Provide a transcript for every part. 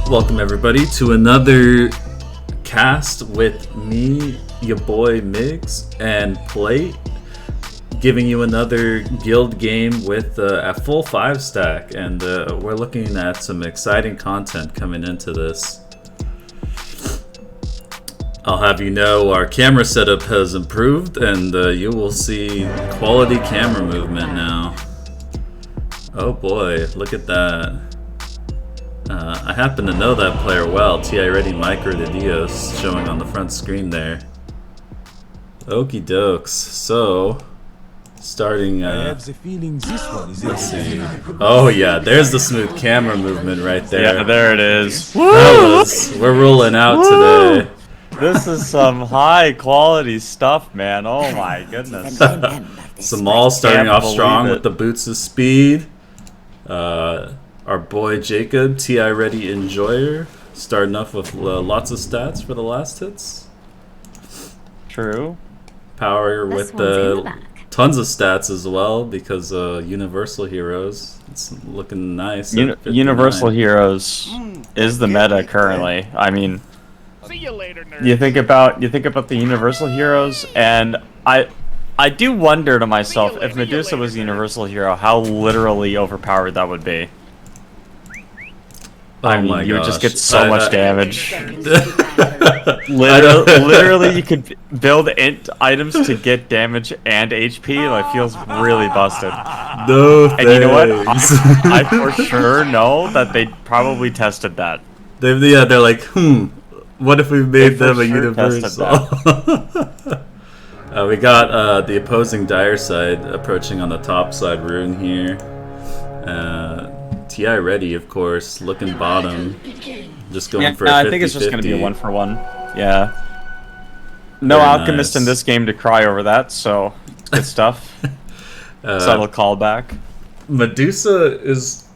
Welcome everybody to another cast with me, your boy Myggs and Plate, giving you another guild game with a full 5-stack, and we're looking at some exciting content coming into this. I'll have you know our camera setup has improved, and you will see quality camera movement now. Oh boy, look at that. I happen to know that player well. TI RDY, the Dios, showing on the front screen there. Okie dokes. So, starting. I have the feeling this one is let's see. Oh yeah, there's the smooth camera movement right there. Yeah, there it is. We're rolling out today. This is some high quality stuff, man. Oh my goodness. Samal starting off strong it. with the boots of speed. Our boy Jacob, TI Ready Enjoyer, starting off with lots of stats for the last hits. True. Power with the tons of stats as well because Universal Heroes. It's looking nice. Universal Heroes is the meta currently. I mean, See you later, nerds. you think about the Universal Heroes, and I do wonder to myself if Medusa was a Universal Hero, how literally overpowered that would be. I mean, you would just get so much damage. Literally, you could build items to get damage and HP. That feels really busted. No And you know what? I for sure know that they probably tested that. They're like, what if we made them a for sure universal? We got the opposing dire side approaching on the top side rune here. TI Ready, of course, looking bottom. Just going for a 50-50. I think it's just going to be a 1-for-1. Yeah. No Very Alchemist nice. in this game to cry over that, so good stuff. Subtle callback. Medusa is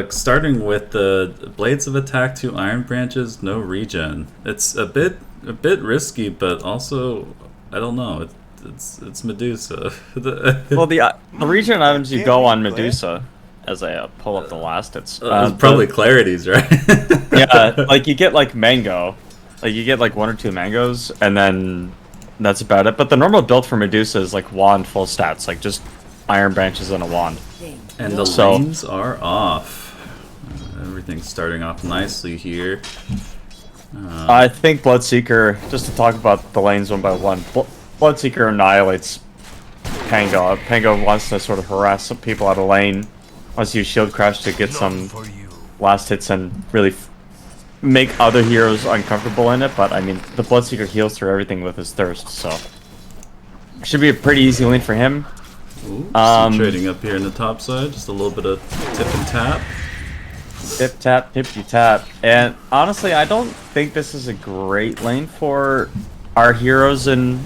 starting with the Blades of Attack, 2 Iron Branches, no regen. It's a bit risky, but also, I don't know. It's Medusa. Well, the regen items you go on Medusa, as I pull up the last, it's probably Clarities, right? yeah, like you get like mango, like you get like 1 or 2 mangoes, and then that's about it. But the normal build for Medusa is like wand full stats, like just iron branches and a wand. And the lanes are off. Everything's starting off nicely here. I think Bloodseeker, just to talk about the lanes one by one, Bloodseeker annihilates Pango. Pango wants to sort of harass some people out of lane. Wants to use Shield Crash to get some last hits and really make other heroes uncomfortable in it, but I mean, the Bloodseeker heals through everything with his Thirst, so should be a pretty easy lane for him. Ooh, some trading up here in the top side, just a little bit of tip and tap. Tip tap, tippy tap, and honestly, I don't think this is a great lane for our heroes in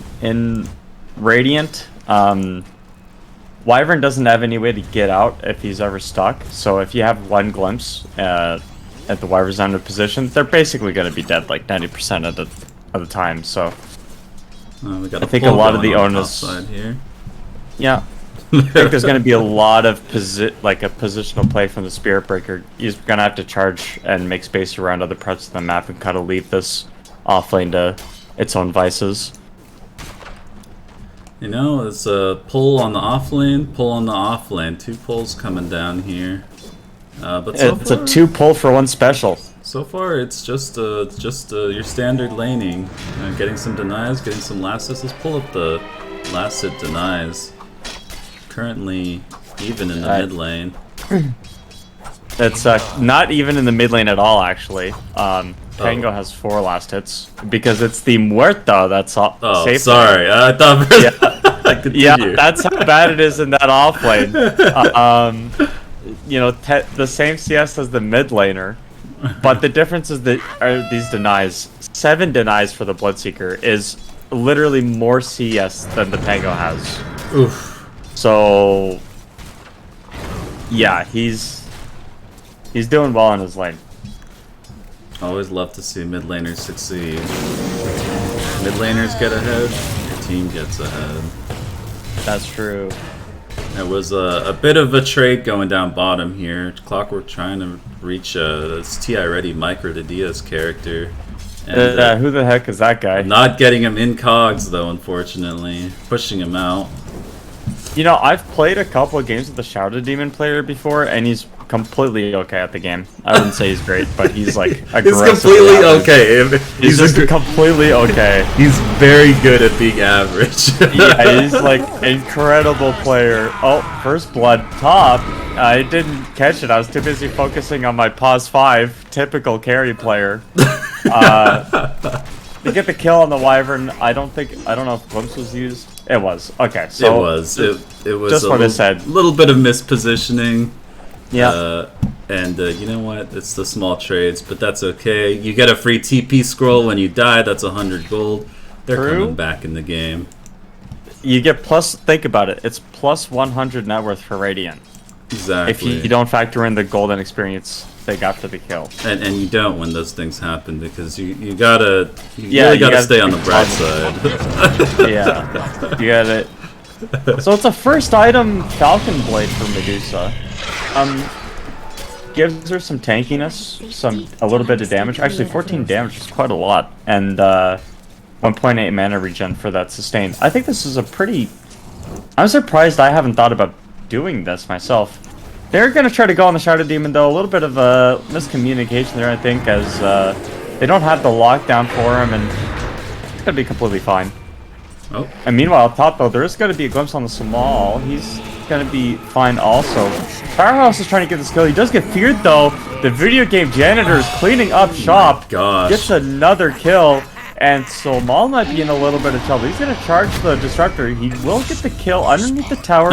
Radiant. Wyvern doesn't have any way to get out if he's ever stuck, so if you have one glimpse at the Wyvern's end of position, they're basically going to be dead like 90% of the time. So We got I think a lot of the onus side here. Yeah, I think there's going to be a lot of positional play from the Spirit Breaker. He's going to have to charge and make space around other parts of the map and kind of leave this off lane to its own vices. You know, it's a pull on the off lane, pull on the off lane. 2 pulls coming down here. But so It's far, a 2 pull for 1 special. So far, it's just your standard laning. Getting some denies, getting some last hits. Let's pull up the last hit denies. Currently even in the mid lane. It's not even in the mid lane at all, actually. Pango has 4 last hits because it's the Muerto that's safe. Oh, sorry. I thought. Yeah, that's how bad it is in that off lane. You know, the same CS as the mid laner, but the difference is that these denies. 7 denies for the Bloodseeker is literally more CS than the Pango has. Oof. So, yeah, he's doing well in his lane. Always love to see mid laners succeed. Mid laners get ahead, your team gets ahead. That's true. There was a bit of a trade going down bottom here. Clockwork trying to reach this TI RDY Micro the Dios character. And, who the heck is that guy? Not getting him in cogs though, unfortunately. Pushing him out. You know, I've played a couple of games with the Shrouded Demon player before, and he's completely okay at the game. I wouldn't say he's great, but he's like aggressive. He's completely okay. He's just completely okay. He's very good at being average. Yeah, he's like incredible player. Oh, first blood top. I didn't catch it. I was too busy focusing on my pause 5, typical carry player. To get the kill on the Wyvern, I don't know if Glimpse was used. It was. Okay, so it was. It was just what I said. Little bit of mispositioning. Yeah. And you know what? It's the small trades, but that's okay. You get a free TP scroll when you die. That's 100 gold. They're coming back in the game. You get plus. Think about it. It's plus 100 net worth for Radiant. Exactly. If you don't factor in the golden experience they got for the kill. And you don't when those things happen because you really gotta stay on the bright side. Yeah. You got it. So it's a first item Falcon Blade for Medusa. Gives her some tankiness, a little bit of damage. Actually, 14 damage is quite a lot, and 1.8 mana regen for that sustain. I think this is a pretty. I'm surprised I haven't thought about doing this myself. They're gonna try to go on the Shadow Demon though. A little bit of a miscommunication there, I think, as they don't have the lockdown for him, and it's gonna be completely fine. Oh. And meanwhile, up top though, there is gonna be a glimpse on the small. He's gonna be fine also. Firehouse is trying to get this kill. He does get feared though. The video game janitor is cleaning up shop. Gosh. Gets another kill. And so Maul might be in a little bit of trouble. He's gonna charge the disruptor. He will get the kill underneath the tower,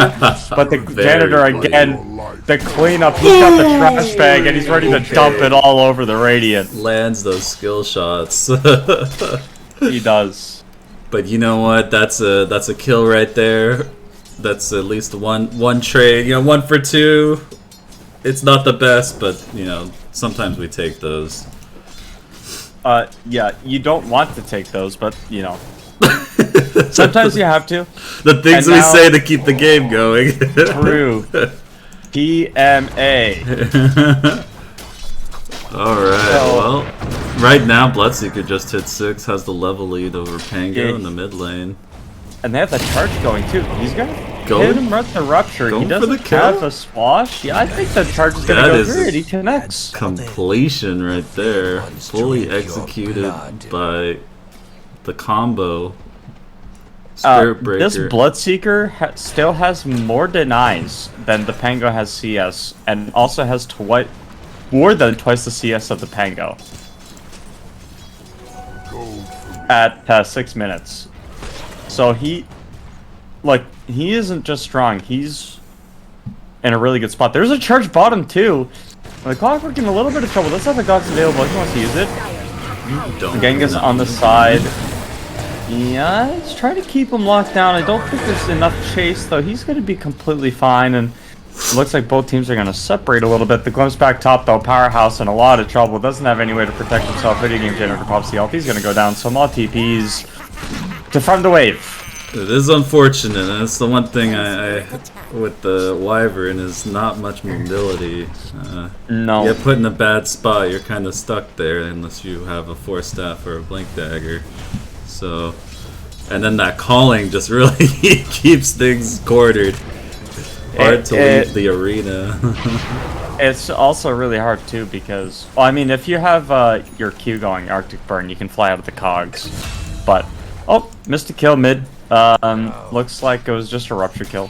but the janitor again, the cleanup. He's got the trash bag and he's ready to dump it all over the Radiant. Lands those skill shots. He does. But you know what? That's a kill right there. That's at least one trade. You know, 1 for 2. It's not the best, but you know, sometimes we take those. Yeah, you don't want to take those, but, you know. Sometimes you have to. The things we say to keep the game going. True. PMA. Alright, well, right now Bloodseeker just hit 6, has the level lead over Pango in the mid lane. And they have the charge going too. He's gonna hit him with the rupture. He doesn't have a swash. Yeah, I think the charge is gonna go through it. He connects. Completion right there. Fully executed by the combo. Spirit Breaker. This Bloodseeker still has more denies than the Pango has CS, and also has more than twice the CS of the Pango. At 6 minutes. So he isn't just strong, he's in a really good spot. There's a charge bottom too. The Clockwork in a little bit of trouble. Let's have the Gods available. He wants to use it. Genghis on the side. Yeah, he's trying to keep him locked down. I don't think there's enough chase though. He's going to be completely fine, and it looks like both teams are going to separate a little bit. The Glimpse back top though, Powerhouse in a lot of trouble. Doesn't have any way to protect himself. Video game janitor pops the ult. He's going to go down. So Maul TPs to front the wave. It is unfortunate, and that's the one thing I with the Wyvern is not much mobility. No. You get put in a bad spot, you're kind of stuck there unless you have a Force Staff or a Blink Dagger. So, and then that calling just really keeps things quartered. Hard to leave the arena. It's also really hard too because, well, I mean, if you have your Q going, Arctic Burn, you can fly out of the cogs. But, oh, missed a kill mid. Looks like it was just a rupture kill.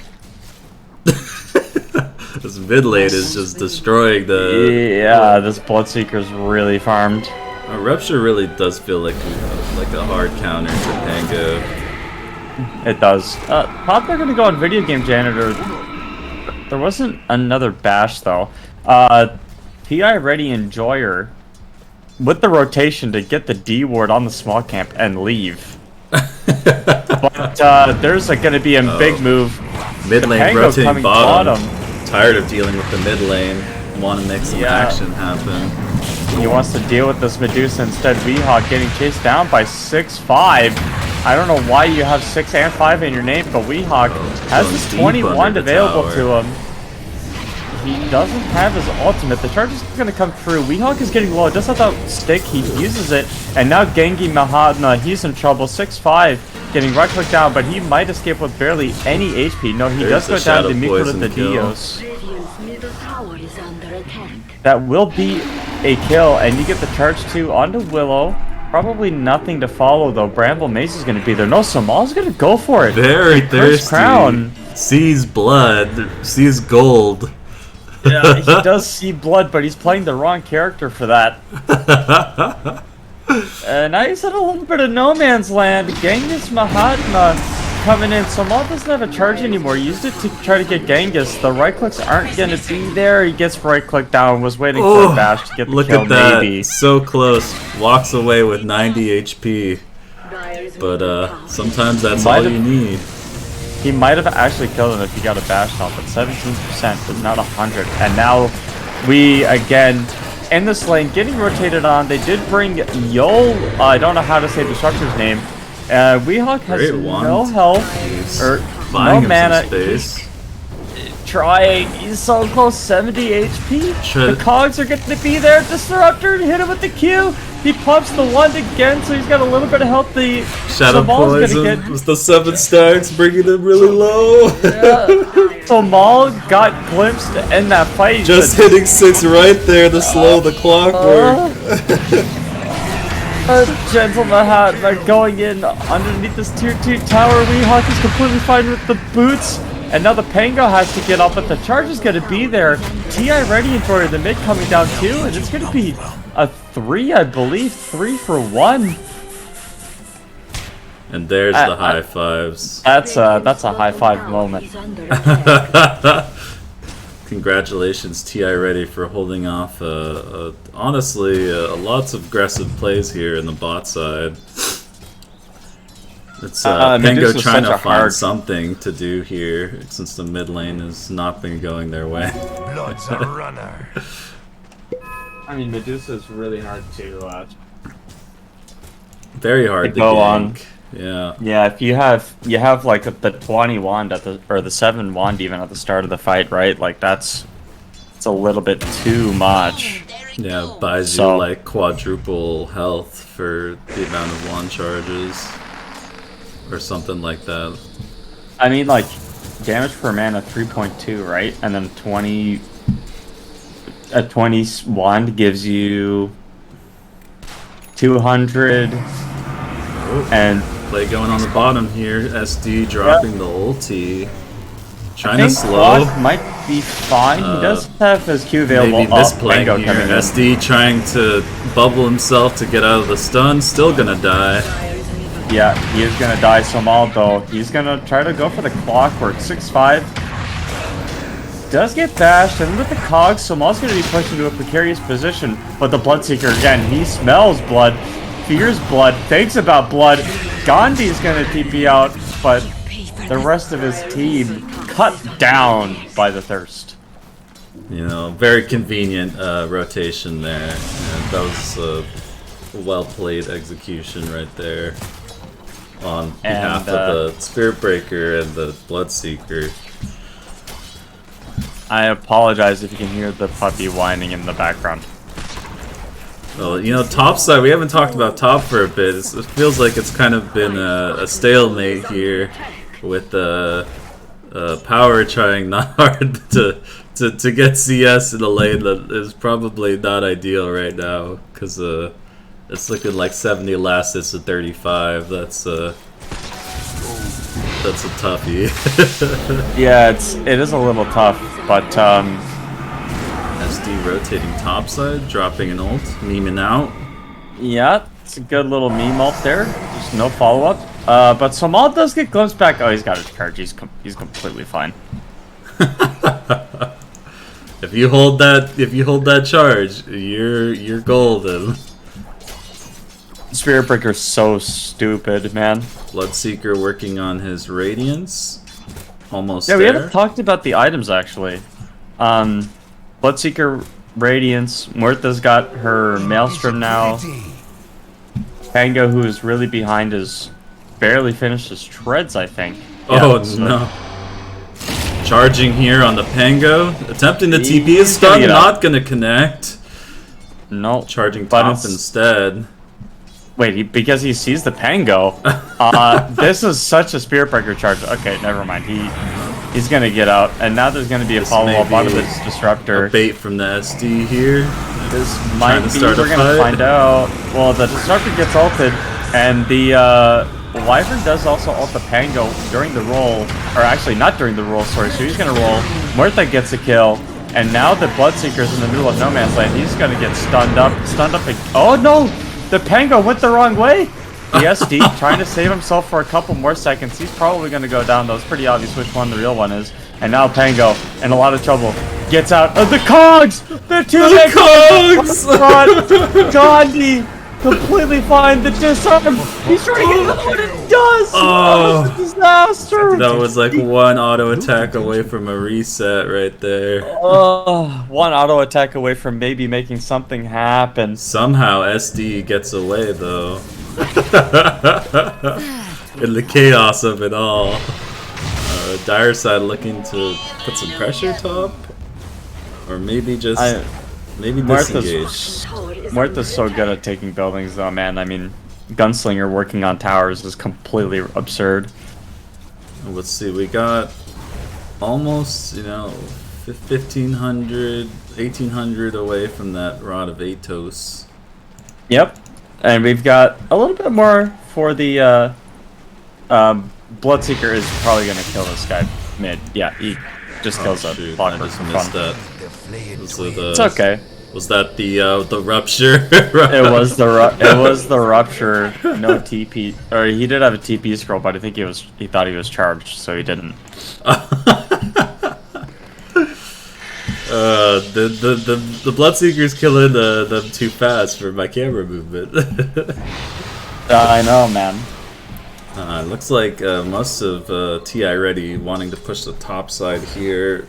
This mid lane is just destroying the... Yeah, this Bloodseeker's really farmed. A rupture really does feel like a hard counter to Pango. It does. Thought they're gonna go on Video Game Janitor. There wasn't another bash though. TI RDY Enjoyer with the rotation to get the D ward on the small camp and leave. But there's gonna be a big move. Mid lane rotating bottom. Tired of dealing with the mid lane. Want to make some action happen. He wants to deal with this Medusa instead. Weehawk getting chased down by 6-5. I don't know why you have 6 and 5 in your name, but Weehawk has Going this deep 21 under the available tower. to him. He doesn't have his ultimate. The charge is going to come through. Weehawk is getting low. Just at that stick, he uses it. And now Gengi Mahatma, he's in trouble. 6-5, getting right click down, but he might escape with barely any HP. No, he There's does go the down to Shadow Miko with Poison the kill. Dios. Radiant's middle tower is under attack. That will be a kill, and you get the charge 2 onto Willow. Probably nothing to follow, though. Bramble Mace is going to be there. No, Samal's going to go for it. Very First thirsty. crown. Sees blood. Sees gold. Yeah, he does see blood, but he's playing the wrong character for that. Now he's in a little bit of no man's land. Genghis Mahatma coming in. Samal doesn't have a charge anymore. He used it to try to get Genghis. The right clicks aren't going to be there. He gets right click down. Was waiting for a bash to get the Look kill, at that. maybe. So close. Walks away with 90 HP. Dyer's But middle tower sometimes that's Might all have- you need. He might have actually killed him if he got a bash off, but 17%, but not 100. And now we, again, in this lane, getting rotated on. They did bring Yol, I don't know how to say the structure's name. Weehawk has Great wand. no health, He's or buying no him mana. some space. Trying, he's so close, 70 HP. Try The to- cogs are getting to be there. Disruptor, hit him with the Q. He pumps the wand again, so he's got a little bit of health. The Shadow Samal's Poison gonna get with the 7 stacks, bringing them really low. Samal got glimpsed in that fight. Just but- hitting 6 right there to slow the clockwork. Gentle Mahatma going in underneath this tier 2 tower. Weehawk is completely fine with the boots. And now the Pango has to get up, but the charge is going to be there. TI ready for the mid coming down too, and it's going to be a 3, I believe. 3 for 1. And there's the high fives. That's a high five moment. is under attack. Congratulations, TI Ready, for holding off. Honestly, lots of aggressive plays here in the bot side. It's Pengo Medusa's trying such to a find hard- something to do here since the mid lane has not been going their way. Blood's a runner. I mean, Medusa is really hard to Very hard to go gank. on. Yeah. Yeah, if you have like the 20 wand at the, or the 7 wand even at the start of the fight, right? Like it's a little bit too much. Yeah, buys So- you like quadruple health for the amount of wand charges. Or something like that. I mean, like, damage per mana 3.2, right? And then 20... A 20 wand gives you 200... And Play going on the bottom here. SD dropping the ulti. I Trying to think slow. Quad might be fine. He does have his Q available. Maybe misplaying Mango here. coming in. SD trying to bubble himself to get out of the stun. Still gonna die. Yeah, he is gonna die Samal though. He's gonna try to go for the clockwork. 6-5. Does get bashed, and with the cogs, Samal's gonna be pushed into a precarious position. But the Bloodseeker again, he smells blood, fears blood, thinks about blood. Gandhi's gonna TP out, but the rest of his team cut down by the thirst. You know, very convenient rotation there. And that was a well played execution right there. On behalf of the Spirit Breaker and the Bloodseeker. I apologize if you can hear the puppy whining in the background. Well, you know, top side, we haven't talked about top for a bit. It feels like it's kind of been a stalemate here with Power trying not hard to get CS in a lane that is probably not ideal right now, because it's looking like 70 last hits to 35. That's a toughie. Yeah, it is a little tough, but SD rotating topside, dropping an ult, memeing out. yeah, it's a good little meme ult there. Just no follow up. But Samal does get glimpsed back. Oh, he's got his charge. He's completely fine. If you hold that charge, you're golden. Spirit Breaker's so stupid, man. Bloodseeker working on his radiance. Almost Yeah, we there. haven't talked about the items actually. Bloodseeker Radiance. Murtha's got her Maelstrom now. Pango, who is really behind, is barely finished his treads, I think. Oh, Yeah, so no. Charging here on the Pango. Attempting the TP He's is gonna stun, get not gonna connect. No. Charging But top it's- instead. Wait, because he sees the Pango. This is such a Spirit Breaker charge. Okay, never mind. He's gonna get out, and now there's gonna be a This follow-up may out of be this Disruptor. A bait from the SD here. This Trying might to be, start a we're gonna fight. find out. Well, the Disruptor gets ulted, and the Wyvern does also ult the Pango during the roll, or actually not during the roll, sorry, so he's gonna roll. Muerta gets a kill, and now the Bloodseeker's in the middle of no man's land. He's gonna get stunned up, and oh no! The Pango went the wrong way! The SD trying to save himself for a couple more seconds. He's probably gonna go down, though. It's pretty obvious which one the real one is. And now Pango, in a lot of trouble, gets out of the cogs! The two cogs! Gandhi! Completely fine. The disarm. He's trying to get another one. It does. Oh. That was a disaster. That was like one auto attack away from a reset right there. One auto attack away from maybe making something happen. Somehow SD gets away though. In the chaos of it all. Dire side looking to put some pressure top? Or maybe just maybe disengage. Muerta's so good at taking buildings though, man. I mean, Gunslinger working on towers is completely absurd. Let's see, we got almost, 1500, 1800 away from that Rod of Atos. Yep. And we've got a little bit more for the Bloodseeker is probably gonna kill this guy mid. Yeah, he just kills a Shoot, I blocker just for missed fun. that. It's okay. Was that the rupture? It was the rupture. No TP, or he did have a TP scroll, but I think he thought he was charged, so he didn't. The Bloodseeker's killing them too fast for my camera movement. I know, man. Looks like most of TI RDY wanting to push the top side here,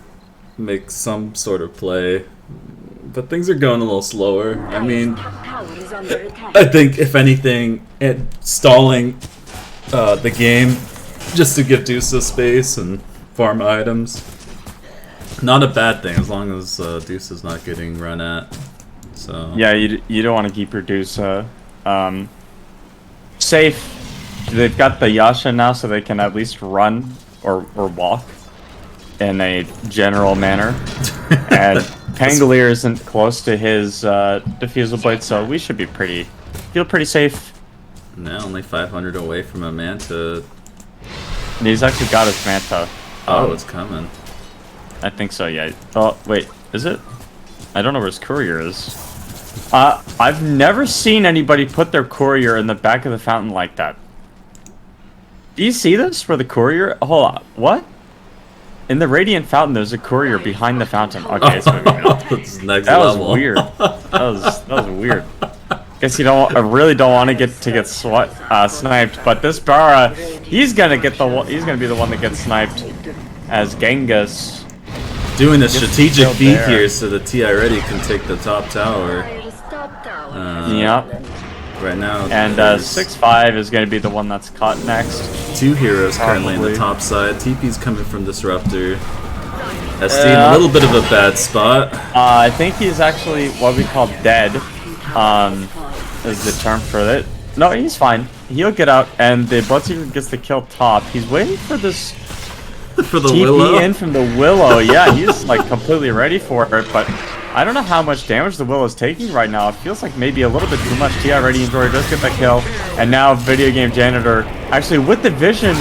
make some sort of play. But things are going a little slower. I mean, I think if anything, stalling the game just to give Dios space and farm items. Not a bad thing as long as Dios is not getting run at. So Yeah, you don't want to keep your Deuce safe. They've got the Yasha now, so they can at least run or walk in a general manner. And Pangolier isn't close to his Diffusal Blade, so we should be feel pretty safe. now only 500 away from a Manta. And he's actually got his Manta. Oh, it's coming. I think so, yeah. Oh, wait, is it? I don't know where his courier is. I've never seen anybody put their courier in the back of the fountain like that. Do you see this? Where the courier... Hold on. What? In the Radiant Fountain, there's a courier behind the fountain. Okay, it's moving now. That's next That was level. weird. That was weird. Guess you don't. I really don't want to get sniped. But this Bara, he's gonna be the one that gets sniped, as Genghis. Doing a strategic killed beat there. here so that TI RDY can take the top tower. Yeah. Right now, And there's 6-5 is gonna be the one that's caught next. two heroes currently in the Probably. top side. TP's coming from Disruptor. SD in Yeah. a little bit of a bad spot. I think he's actually what we call dead. Is the term for it. No, he's fine. He'll get out, and the Bloodseeker gets the kill top. He's waiting for this For the TP Willow. in from the Willow. Yeah, he's like completely ready for it, but I don't know how much damage the Willow's taking right now. It feels like maybe a little bit too much. TI RDY does get that kill, and now Video Game Janitor actually with the vision.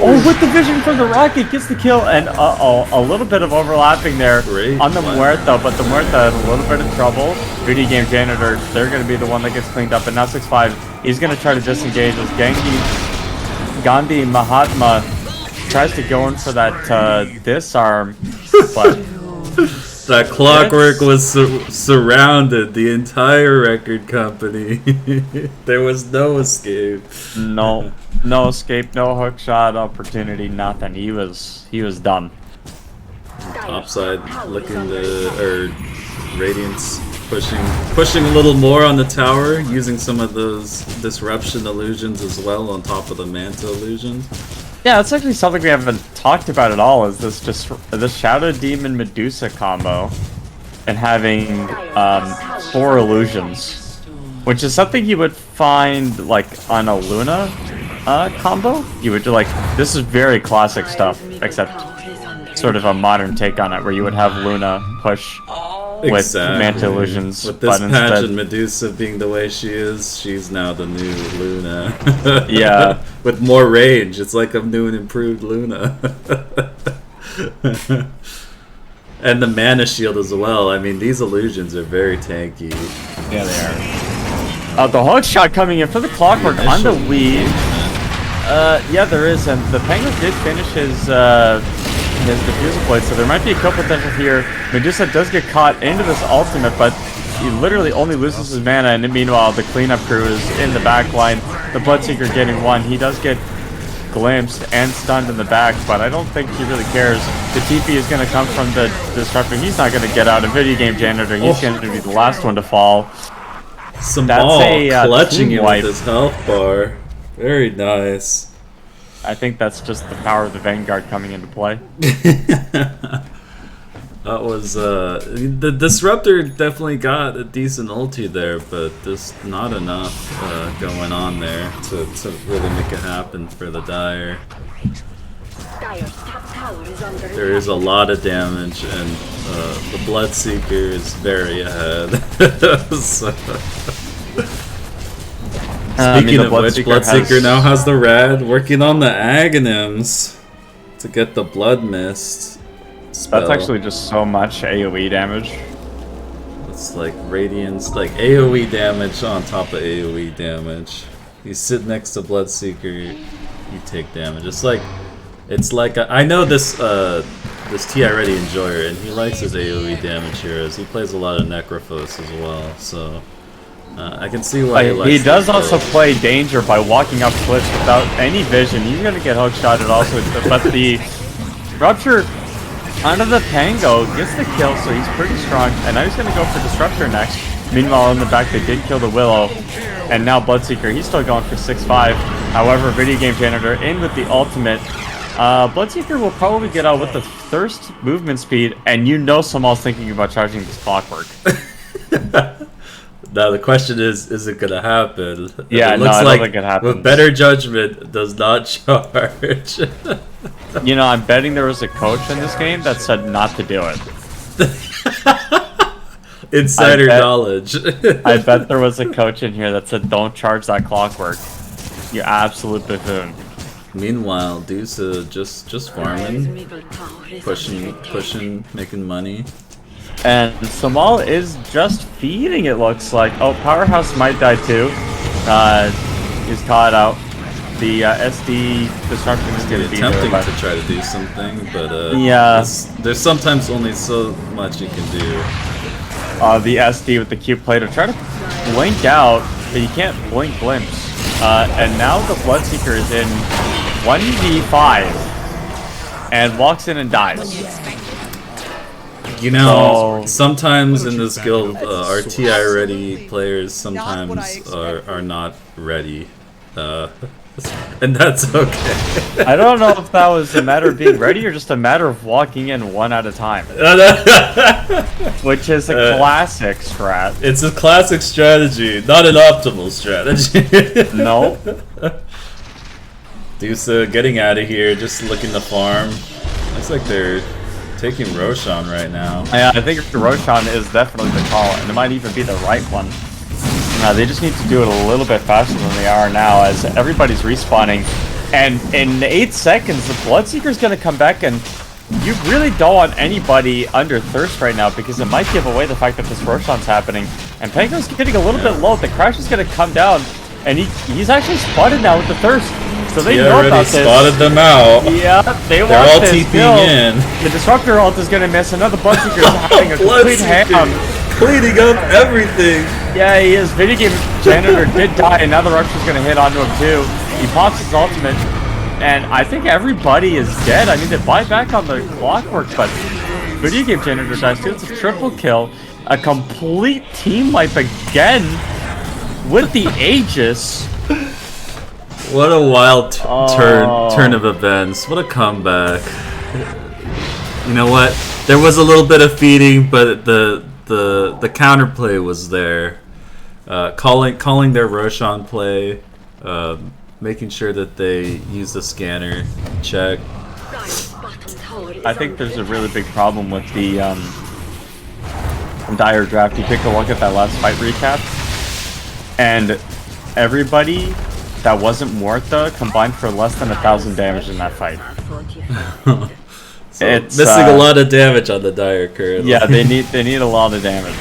Oh, with the vision from the rocket gets the kill, and a little bit of overlapping there Great on the play. Muerta, but the Muerta has a little bit of trouble. Video Game Janitor, they're going to be the one that gets cleaned up, and now 6-5, he's going to try to disengage as Gandhi Mahatma tries to go in for that disarm, but That clockwork was surrounded the entire record company. There was no escape. no escape, no hook shot opportunity, nothing. He was done. Topside looking to, or Radiance pushing a little more on the tower, using some of those disruption illusions as well on top of the Manta illusions. Yeah, that's actually something we haven't talked about at all. Is this Shadow Demon Medusa combo, and having 4 illusions, which is something you would find like on a Luna combo. You would do like, this is very classic stuff, except sort of a modern take on it, where you would have Luna push with Manta illusions. With this patch and Medusa being the way she is, she's now the new Luna. Yeah. With more range, it's like a new and improved Luna. And the mana shield as well. I mean, these illusions are very tanky. Yeah, they are. The hook shot coming in for the clockwork on the weave. Yeah, there is, and the Penguin did finish his diffusal blade, so there might be a kill potential here. Medusa does get caught into this ultimate, but he literally only loses his mana, and meanwhile the cleanup crew is in the back line. The Bloodseeker getting one. He does get glimpsed and stunned in the back, but I don't think he really cares. The TP is going to come from the Disruptor. He's not going to get out. A video game janitor, he's going to be the last one to fall. Samal clutching him with his health bar. Very nice. I think that's just the power of the Vanguard coming into play. That was the Disruptor definitely got a decent ulti there, but there's not enough going on there to really make it happen for the Dire. There is a lot of damage, and the Bloodseeker is very ahead. So, speaking of which, Bloodseeker now has the Rad, working on the Aghanim's to get the Blood Mist spell. That's actually just so much AoE damage. It's like Radiance, like AoE damage on top of AoE damage. You sit next to Bloodseeker, you take damage. It's like I know this this TI RDY enjoyer, and he likes his AoE damage heroes. He plays a lot of Necrophos as well, so I can see why he likes. He does also play Danger by walking up cliffs without any vision. He's gonna get hookshotted also, but the Rupture onto the Pango gets the kill, so he's pretty strong. And now he's gonna go for Disruptor next. Meanwhile, in the back, they did kill the Willow, and now Bloodseeker, he's still going for 6-5. However, Video Game Janitor in with the ultimate. Bloodseeker will probably get out with the Thirst movement speed, and you know Samal's thinking about charging this Clockwork. Now the question is it gonna happen? Yeah, it looks I like don't think it happens. with better judgment does not charge. You know, I'm betting there was a coach in this game that said not to do it. Insider knowledge. I bet there was a coach in here that said don't charge that Clockwork. You absolute buffoon. Meanwhile, Dusa just farming, pushing, making money. And Samal is just feeding, it looks like. Oh, Powerhouse might die too. He's caught out. The SD Disruption is going to be attempting to try to do something, but yeah, there's sometimes only so much you can do. The SD with the Q play to try to blink out, but you can't blink glimpse. And now the Bloodseeker is in 1v5 and walks in and dies. You know, sometimes in this guild, our TI RDY players sometimes are not ready. And that's okay. I don't know if that was a matter of being ready or just a matter of walking in one at a time. Which is a classic strat. It's a classic strategy, not an optimal strategy. No. Dusa getting out of here, just looking to farm. Looks like they're taking Roshan right now. Yeah, I think Roshan is definitely the call, and it might even be the right one. They just need to do it a little bit faster than they are now, as everybody's respawning. And in 8 seconds, the Bloodseeker's going to come back, and you really don't want anybody under Thirst right now, because it might give away the fact that this Roshan's happening. And Pango's getting a little bit low. The Crash is going to come down, and he's actually spotted now with the Thirst. So they know about this. Spotted them out. Yeah, they're all TPing in. The Disruptor ult is going to miss. Another Bloodseeker is having a complete ham. Cleaning up everything. Yeah, he is. Video Game Janitor did die, and now the Rupture's going to hit onto him too. He pops his ultimate, and I think everybody is dead. I mean, they buy back on the Clockwork, but Video Game Janitor dies too. It's a triple kill. a complete team wipe again with the Aegis. What a wild turn of events. What a comeback. You know what? There was a little bit of feeding, but the counterplay was there. Calling their Roshan play, making sure that they use the scanner, check. I think there's a really big problem with the Dire draft. You take a look at that last fight recap, and everybody that wasn't Muerta combined for less than 1,000 damage in that fight. So It's missing a lot of damage on the Dire currently. Yeah, they need a lot of damage.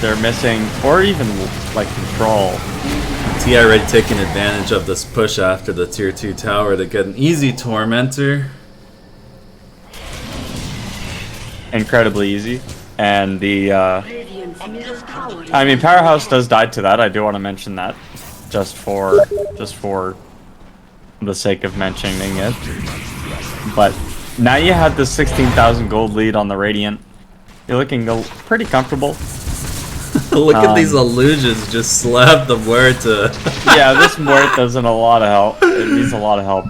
They're missing, or even like control. TI RDY taking advantage of this push after the tier 2 tower to get an easy Tormentor. Incredibly easy, and the Radiant's middle tower is I mean, Powerhouse does die to that. I do want to mention that, just for the sake of mentioning it. But now you have the 16,000 gold lead on the Radiant. You're looking pretty comfortable. Look at these illusions just slap the Muerta. Yeah, this Muerta's in a lot of help. It needs a lot of help.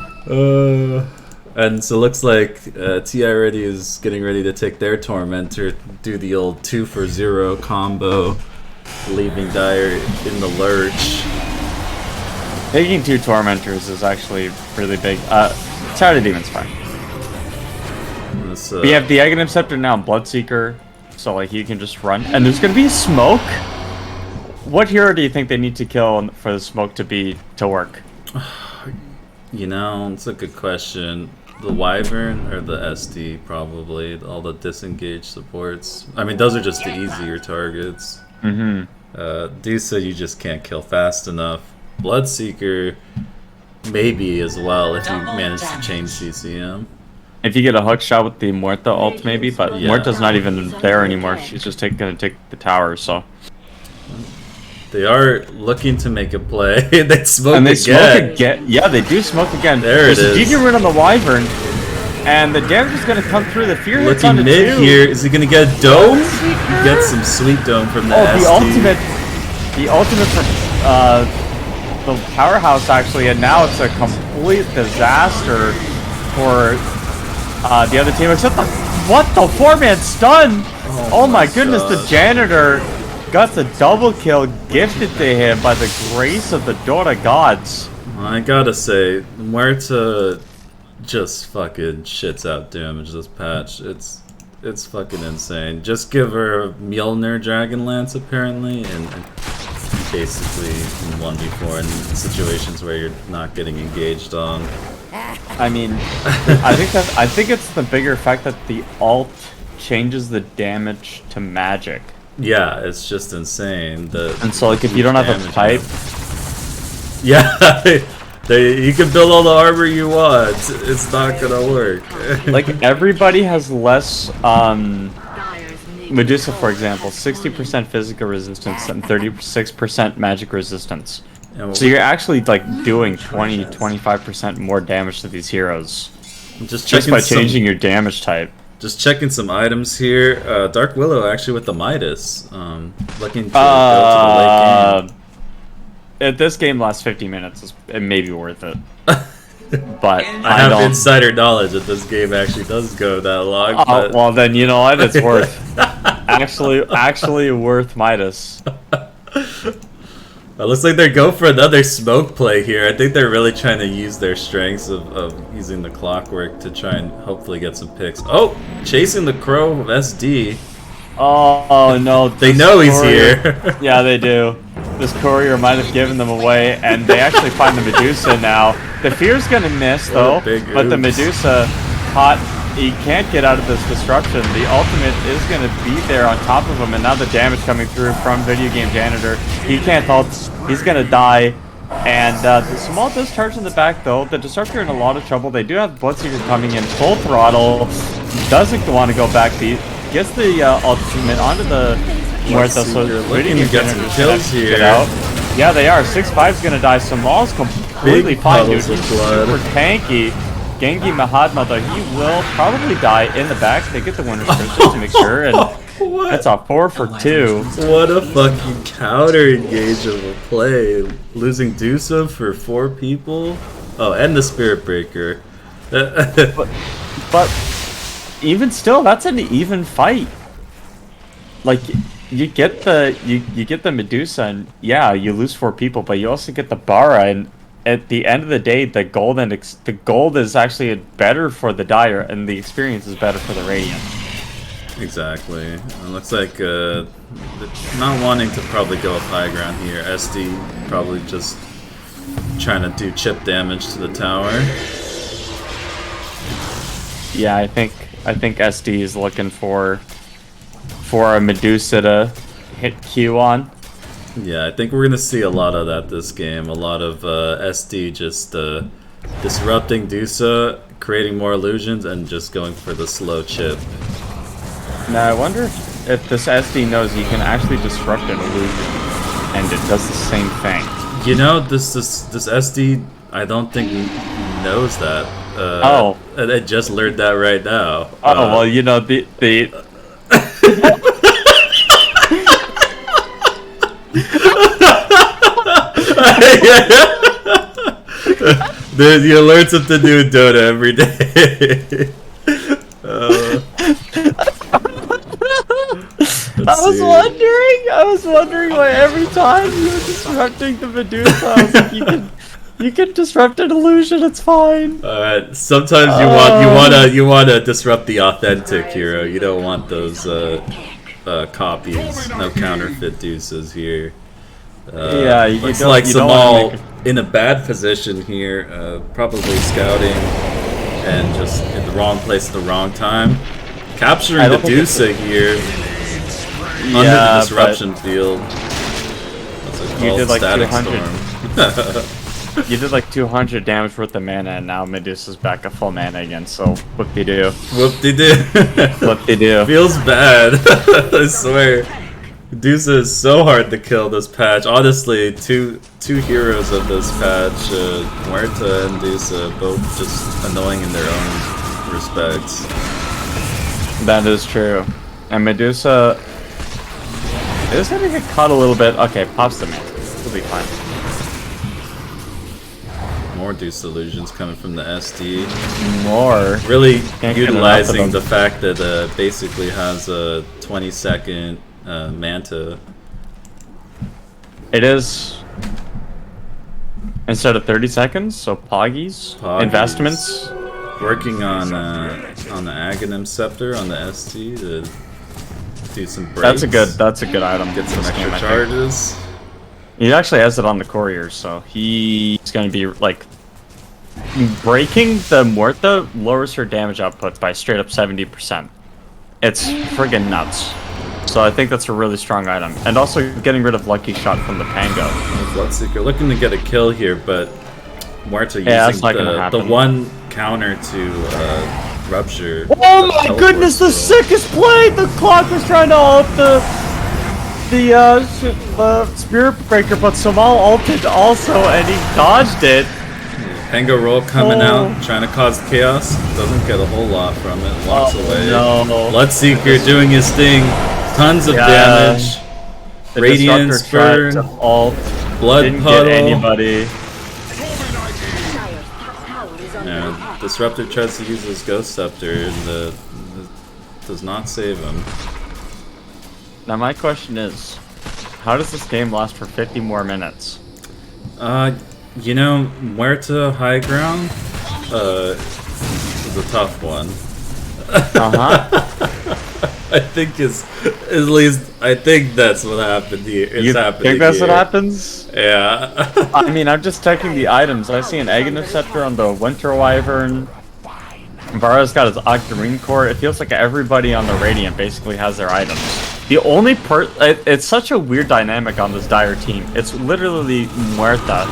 And so it looks like TI RDY is getting ready to take their Tormentor, do the old 2-for-0 combo, leaving Dire in the lurch. Taking 2 Tormentors is actually really big. Tower Demon's fine. We have the Aghanim Scepter now, Bloodseeker, so like you can just run. And there's gonna be smoke. What hero do you think they need to kill for the smoke to work? You know, it's a good question. The Wyvern or the SD, probably. All the disengaged supports. I mean, those are just the easier targets. Dusa, you just can't kill fast enough. Bloodseeker, maybe as well if you manage to change CCM. If you get a hook shot with the Muerta ult, maybe, but Yeah. Muerta's not even there anymore. She's just gonna take the tower, so. They are looking to make a play. They smoke And they again. smoke again. Yeah, they do smoke again. There it There's is. a GG run on the Wyvern, and the damage is gonna come through. The fear hits Looking on mid two. here. Is he gonna get a dome? He gets some sweet dome from the Oh, SD. the ultimate for the Powerhouse actually, and now it's a complete disaster for the other team. Except the 4-man stun. Oh my goodness, the gosh. janitor got the double kill gifted to him by the grace of the Dota gods. I gotta say, Muerta just fucking shits out damage this patch. It's fucking insane. Just give her a Mjolnir Dragonlance apparently, and basically can 1v4 in situations where you're not getting engaged on. I mean, I think it's the bigger fact that the ult changes the damage to magic. Yeah, it's just insane. And so, like, if you don't have a damage pipe, yeah, you can build all the armor you want. It's not gonna work. like, everybody has less, Dire's middle Medusa, tower for example, 60% physical resistance and 36% magic resistance. And So you're actually, like, doing 20-25% more damage to these heroes just just by some- changing your damage type. Just checking some items here. Dark Willow actually with the Midas. Looking to go to the late game. If this game lasts 50 minutes, it may be worth it. But I have insider knowledge that this game actually does go that long. Oh, But well then, you know what? It's worth. actually worth Midas. it looks like they're going for another smoke play here. I think they're really trying to use their strengths of using the clockwork to try and hopefully get some picks. Oh, chasing the crow of SD. Oh no. They this know he's courier- here. Yeah, they do. This courier might have given them away, and they actually find the Medusa now. The fear's gonna miss though, big but the oops. Medusa caught. He can't get out of this disruption. The ultimate is gonna be there on top of him, and now the damage coming through from Video Game Janitor. He can't ult. He's gonna die. And the small does charge in the back though. The Disruptor in a lot of trouble. They do have Bloodseeker coming in full throttle. Doesn't want to go back. Gets the ultimate onto the Muerta, so Bloodseeker Video looking Game to get Janitor's some gonna kills get here. out. Yeah, they are. 6-5's gonna die. Samal's completely Big fine, dude. puddles of He's blood. super tanky. Gengi Mahatma, though, he will probably die in the back. They get the winner's curse just to make sure, and What? That's a 4 for 2. What a fucking counter engage of a play. Losing Dusa for 4 people? Oh, and the Spirit Breaker. But even still, that's an even fight. Like, you get the you get the Medusa, and yeah, you lose 4 people, but you also get the Bara, and at the end of the day, the gold is actually better for the Dire, and the experience is better for the Radiant. Exactly. It looks like not wanting to probably go up high ground here. SD probably just trying to do chip damage to the tower. Yeah, I think SD is looking for a Medusa to hit Q on. Yeah, I think we're gonna see a lot of that this game. A lot of SD just disrupting Dusa, creating more illusions, and just going for the slow chip. Now I wonder if this SD knows he can actually disrupt an illusion, and it does the same thing. You know, this SD, I don't think knows that. I just learned that right now. Oh well, you know the Dude, you learn something new in Dota every day. I was wondering why every time you were disrupting the Medusa, I was like, you can disrupt an illusion, it's fine. Alright, sometimes you wanna disrupt the authentic hero. You don't want those copies. No counterfeit deuces here. Yeah, looks like Samal in a bad position here, probably scouting and just in the wrong place at the wrong time. Capturing the Dusa here under the disruption field. You did like Static 200. Storm. You did like 200 damage worth of mana, and now Medusa's back at full mana again. So whoop-de-doo. Whoop-de-doo. Whoop-de-doo. Feels bad. I swear. Medusa is so hard to kill this patch. Honestly, two heroes of this patch, Muerta and Dusa, both just annoying in their own respects. That is true. And Medusa is gonna get caught a little bit. Okay, pops the Mantis. It'll be fine. More Deuce illusions coming from the SD. More. Really utilizing the fact that basically has a 20-second Manta. It is instead of 30 seconds, so Poggies. Investments. Working on the Aghanim Scepter on the ST to do some breaks. That's a good item. Get some extra charges. He actually has it on the courier, so he's going to be like breaking the Muerta lowers her damage output by straight up 70%. It's friggin' nuts. So I think that's a really strong item, and also getting rid of Lucky Shot from the Pango. Bloodseeker looking to get a kill here, but Muerta using the one counter to Rupture. Oh my goodness, the sickest play! The clock was trying to ult the Spirit Breaker, but Samal ulted also, and he dodged it. Pango roll coming out, trying to cause chaos. Doesn't get a whole lot from it. Walks away. No. Bloodseeker doing his thing. Tons of damage. Radiance burn. Blood didn't puddle. Get anybody. Yeah, Disruptor tries to use his Ghost Scepter and does not save him. Now my question is, how does this game last for 50 more minutes? You know, Muerta high ground is a tough one. I think at least I think that's what happened here. You think that's what happens? Yeah. I mean, I'm just checking the items. I see an Aegis Scepter on the Winter Wyvern. Vara's got his Octarine Core. It feels like everybody on the Radiant basically has their items. The only it's such a weird dynamic on this Dire team. It's literally Muerta,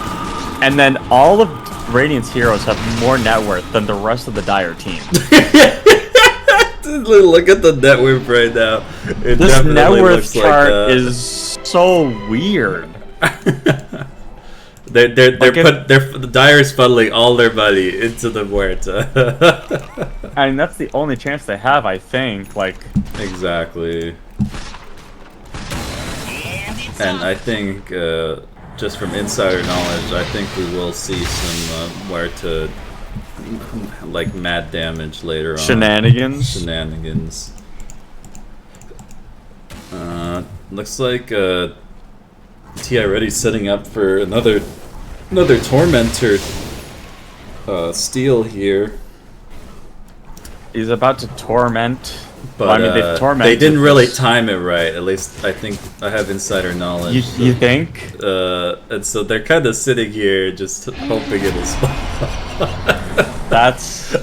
and then all of Radiant's heroes have more net worth than the rest of the Dire team. Look at the net worth right now. This net worth chart is so weird. The Dire's funneling all their money into the Muerta. I mean, that's the only chance they have, I think. Like, exactly. And I think, just from insider knowledge, I think we will see some Muerta, like, mad damage later on. Shenanigans. Shenanigans. Looks like TI RDY's setting up for another Tormentor steal here. He's about to torment. But well, I mean, they've tormented. They didn't really time it right. At least I think I have insider knowledge. You think? And so they're kind of sitting here, just hoping it'll spawn. That's.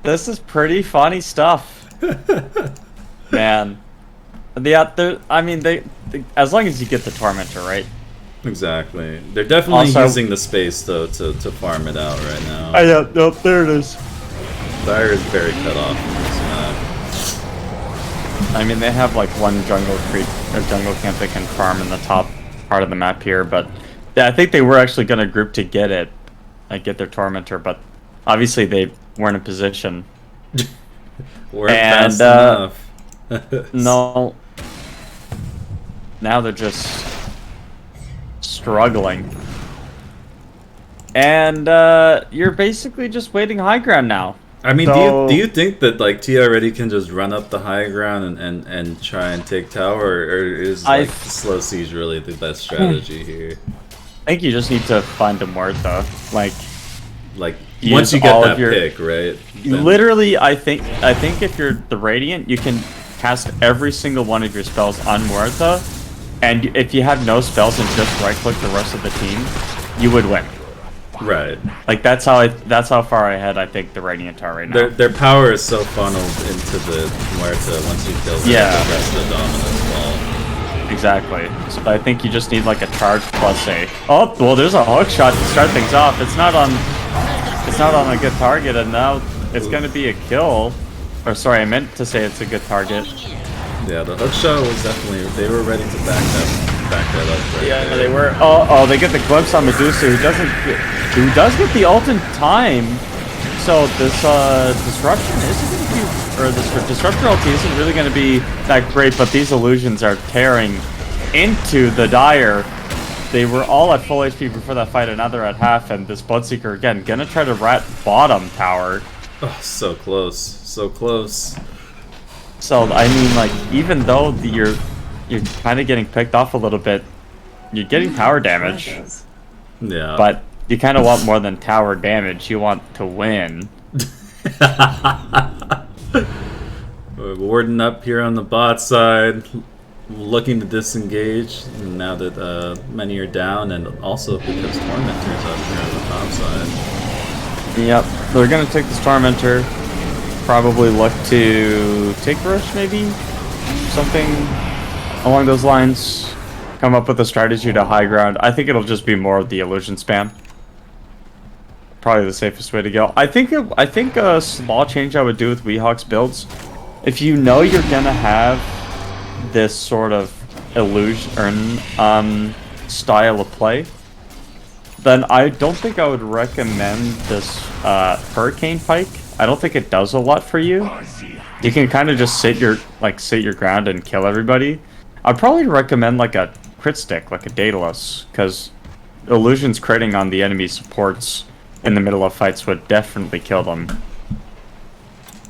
This is pretty funny stuff, man. I mean, they as long as you get the tormentor right. Exactly. They're definitely Also, using the space though to farm it out right now. Nope, there it is. Fire is very cut off from this map. I mean, they have like one jungle creep or jungle camp they can farm in the top part of the map here, but yeah, I think they were actually going to group to get it, like get their tormentor, but obviously they weren't in position. Weren't fast enough. No. Now they're just struggling. And you're basically just waiting high ground now. I mean, So- do you think that like TI RDY can just run up the high ground and try and take tower, or is like slow siege really the best strategy here? I think you just need to find a Muerta. Like use Once you get all of that your- pick, right? then- literally, I think if you're the Radiant, you can cast every single one of your spells on Muerta, and if you had no spells and just right click the rest of the team, you would win. Right. Like that's how far ahead I think the Radiant are right now. Their power is so funneled into the Muerta once you kill them, Yeah. the rest of the dominance fall. Exactly. So I think you just need like a charge plus a. Oh well, there's a hook shot to start things off. It's not on a good target, and now it's going to be a kill. Or sorry, I meant to say it's a good target. Yeah, the hook shot was definitely. They were ready to back that up. Right Yeah, there. they were. Oh, they get the glimpse on Medusa, who does get the ult in time. So this disruption isn't going to be, or this disruption ulti isn't really going to be that great. But these illusions are tearing into the Dire. They were all at full HP before that fight, and now they're at half. And this Bloodseeker again gonna try to rat bottom tower. Oh, so close, so close. So I mean, like, even though you're kind of getting picked off a little bit, you're getting tower damage. Yeah. But you kind of want more than tower damage. You want to win. Warden up here on the bot side, looking to disengage. Now that many are down, and also because Tormentor's up here on the top side. Yep, they're gonna take this Tormentor. Probably look to take Rush, maybe something along those lines. Come up with a strategy to high ground. I think it'll just be more of the illusion spam. Probably the safest way to go. I think a small change I would do with Weehawk's builds, if you know you're gonna have this sort of illusion style of play, then I don't think I would recommend this Hurricane Pike. I don't think it does a lot for you. You can kind of just sit your ground and kill everybody. I'd probably recommend like a crit stick, like a Daedalus, because illusions critting on the enemy supports in the middle of fights would definitely kill them.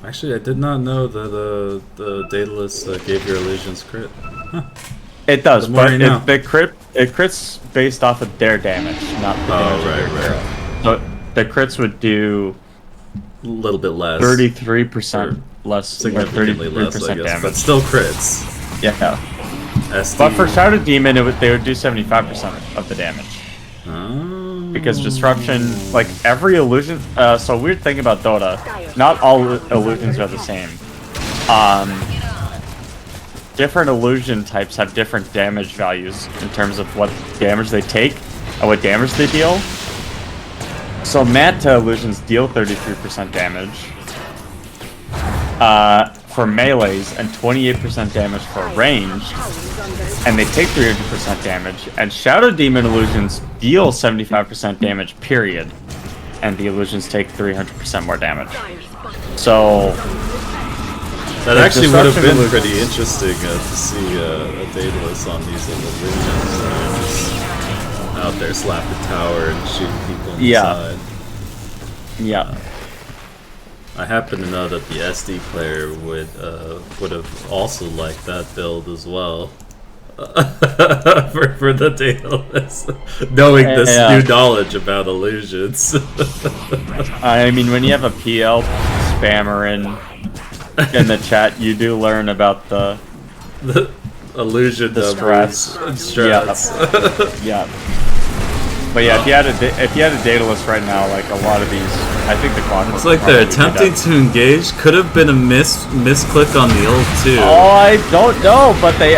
Actually, I did not know that the Daedalus gave your illusions crit. Huh. It does, The more but you know. it crits based off of their damage, not the damage of their hero. So the crits would do A little bit less. 33% less, or Significantly less, I 33% guess. damage. But still crits. Yeah. SD. But for Shadow Demon, they would do 75% of the damage. Oh. Because Disruption, like every illusion, so weird thing about Dota, not all illusions are the same. Different illusion types have different damage values in terms of what damage they take and what damage they deal. So Manta illusions deal 33% damage for melees and 28% damage for ranged, and they take 300% damage. And Shadow Demon illusions deal 75% damage, period, and the illusions take 300% more damage. So That The actually would have destruction been was- pretty interesting to see a Daedalus on these illusions just out there slapping tower and shooting people on the side. Yeah. I happen to know that the SD player would have also liked that build as well. for the Daedalus, knowing this new knowledge about illusions. I mean, when you have a PL spammer in the chat, you do learn about the illusion the stress. numbers and stress. Yeah. But yeah, if you had a Daedalus right now, like a lot of these, I think the clock. It's like they're attempting to engage. Could have been a misclick on the ult too. Oh, I don't know, but they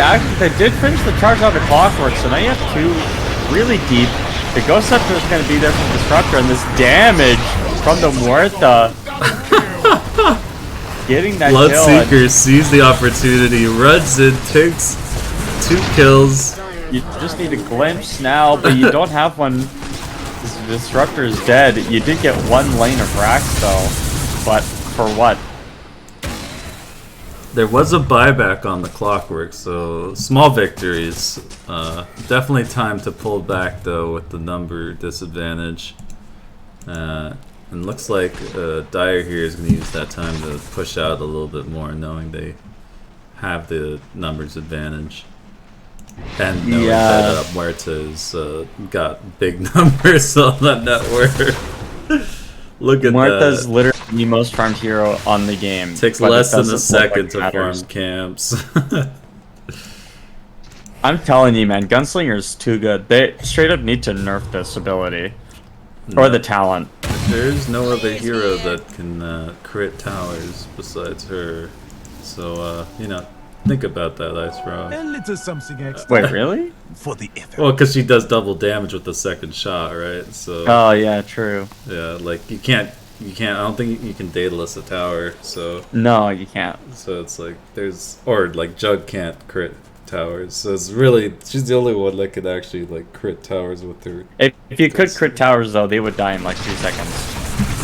did finish the charge on the clockwork, so now you have two really deep. The Ghost Scepter is going to be there from Disruptor, and this damage from the Muerta. Getting that kill. Bloodseeker sees the opportunity, runs in, takes 2 kills. You just need a glimpse now, but you don't have one. This Disruptor is dead. You did get 1 lane of racks though, but for what? There was a buyback on the clockwork, so small victories. Definitely time to pull back though with the number disadvantage. And looks like Dire here is going to use that time to push out a little bit more, knowing they have the numbers advantage. And knowing that Muerta's got big numbers on that network. Look at Muerta's that. literally the most farmed hero on the game. Takes but less it than a doesn't look second like to matters. farm camps. I'm telling you, man, Gunslinger's too good. They straight up need to nerf this ability. Or the talent. There's no other hero that can crit towers besides her. So, you know, think about that, Ice Frog. A little something extra. Wait, really? For the effort. Well, because she does double damage with the second shot, right? So, Oh, yeah, true. yeah, like, you can't, I don't think you can Daedalus a tower, so No, you can't. it's like, or like, Jug can't crit towers, so it's really, she's the only one that could actually, like, crit towers with her. If you could crit towers, though, they would die in like 2 seconds.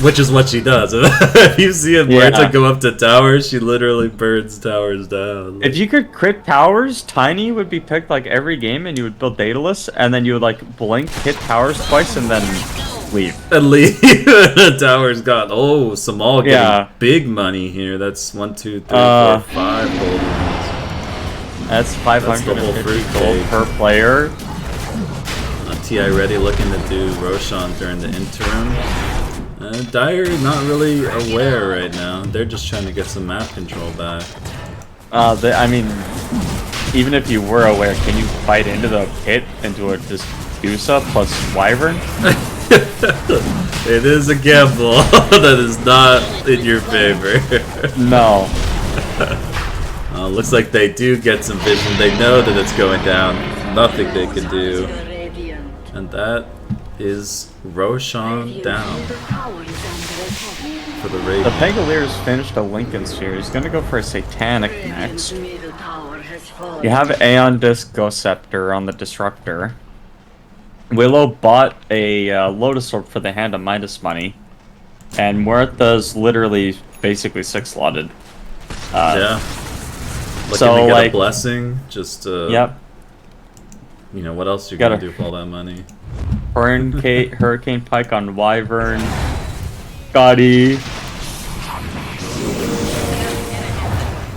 Which is what she does. If you see a Muerta Yeah. go up to towers, she literally burns towers down. If you could crit towers, Tiny would be picked like every game, and you would build Daedalus, and then you would like blink, hit towers twice, and then leave. And leave. The tower's gone. Oh, Samal getting Yeah. big money here. That's 1, 2, 3, 4, 5 gold ones. That's the whole 550 fruit gold cake. per player. TI Ready looking to do Roshan during the interim. Dire not really aware right now. They're just trying to get some map control back. I mean, even if you were aware, can you fight into the pit into a Medusa plus Wyvern? It is a gamble that is not in your favor. No. Looks like they do get some vision. They know that it's going down. Nothing they can do. And that is Roshan down for the raid. The Pangoliers finished a Lincoln Sphere. He's gonna go for a Satanic next. You have Aeon Disc Ghost Scepter on the Disruptor. Willow bought a Lotus Orb for the Hand of Midas money. And Muerta's literally basically 6-slotted. Yeah. Looking so, to get like, a blessing. Just, Yep. you know, what else you Gotta- gonna do with all that money? Hurricane Pike on Wyvern. Gotti.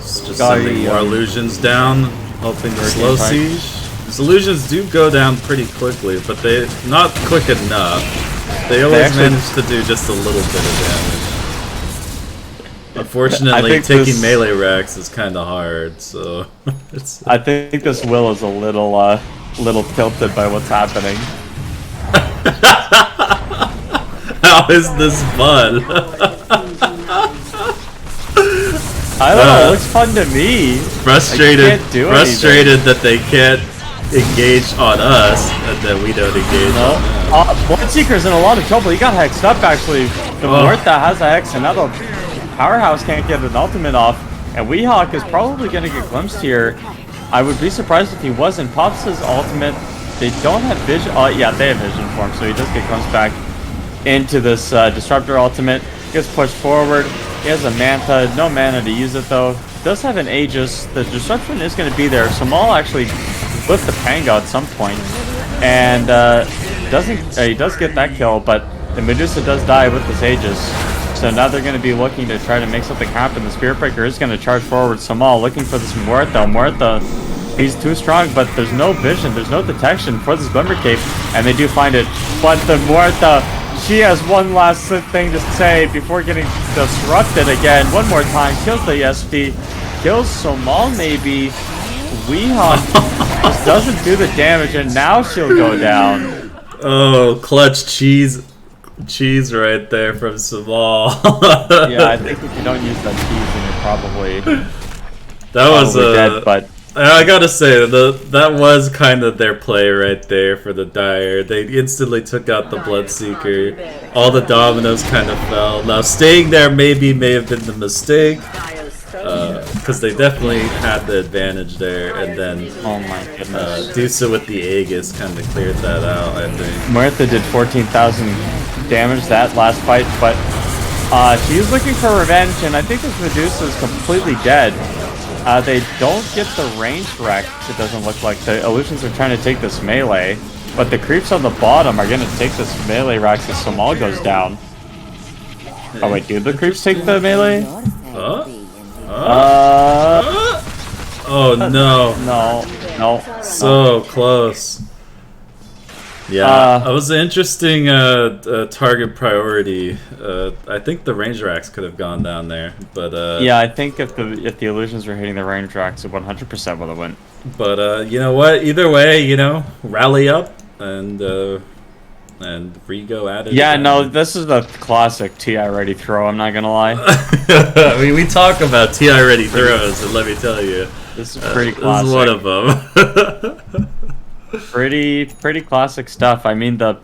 Just Gotti, sending more illusions down, hoping to slow Pike. siege. These illusions do go down pretty quickly, but they not quick enough. They always actually- manage to do just a little bit of damage. Unfortunately, think taking this- melee racks is kind of hard, so it's. I think this Will is a little tilted by what's happening. How is this fun? I don't know, it looks fun to me. Frustrated, can't do frustrated that they can't engage on us and that we don't engage No. on them. Bloodseeker's in a lot of trouble. He got hexed up actually. The Oh. Muerta has a hex, and now the Powerhouse can't get an ultimate off. And Weehawk is probably going to get glimpsed here. I would be surprised if he wasn't. Pops his ultimate. They don't have vision. Oh, yeah, they have vision for him, so he does get glimpsed back into this Disruptor ultimate. Gets pushed forward. He has a Manta. No mana to use it, though. does have an Aegis. The disruption is going to be there. Samal actually flipped the Pango at some point, and he does get that kill, but the Medusa does die with this Aegis. So now they're going to be looking to try to make something happen. The Spirit Breaker is going to charge forward. Samal looking for this Muerta. Muerta, he's too strong, but there's no vision, there's no detection for this Glimmer Cape, and they do find it. But the Muerta, she has one last thing to say before getting disrupted again. One more time, kills the ESP, kills Samal maybe. Weehawk just doesn't do the damage, and now she'll go down. Oh, clutch cheese right there from Samal. Yeah, I think if you don't use that cheese, then you're probably that was dead, but I gotta say, that was kind of their play right there for the Dire. They instantly took out the Bloodseeker. All the dominoes kind of fell. Now, staying there may have been the mistake, because they definitely had the advantage there, and then oh my goodness, Dusa with the Aegis kind of cleared that out, I think. Muerta did 14,000 damage that last fight, but she's looking for revenge, and I think this Medusa is completely dead. They don't get the range wreck, it doesn't look like. The Illusions are trying to take this melee, but the creeps on the bottom are going to take this melee wreck as Samal goes down. Oh wait, do the creeps take the melee? Oh no. No. So close. Yeah, that was an interesting target priority. I think the range racks could have gone down there, but yeah, I think if the illusions were hitting the range racks, it 100% would have went. But you know what? Either way, rally up and re-go at it. Yeah, again. no, this is a classic TI ready throw. I'm not gonna lie. I mean, we talk about TI ready throws, and let me tell you, this is pretty classic. This is one of them. Pretty classic stuff. I mean, the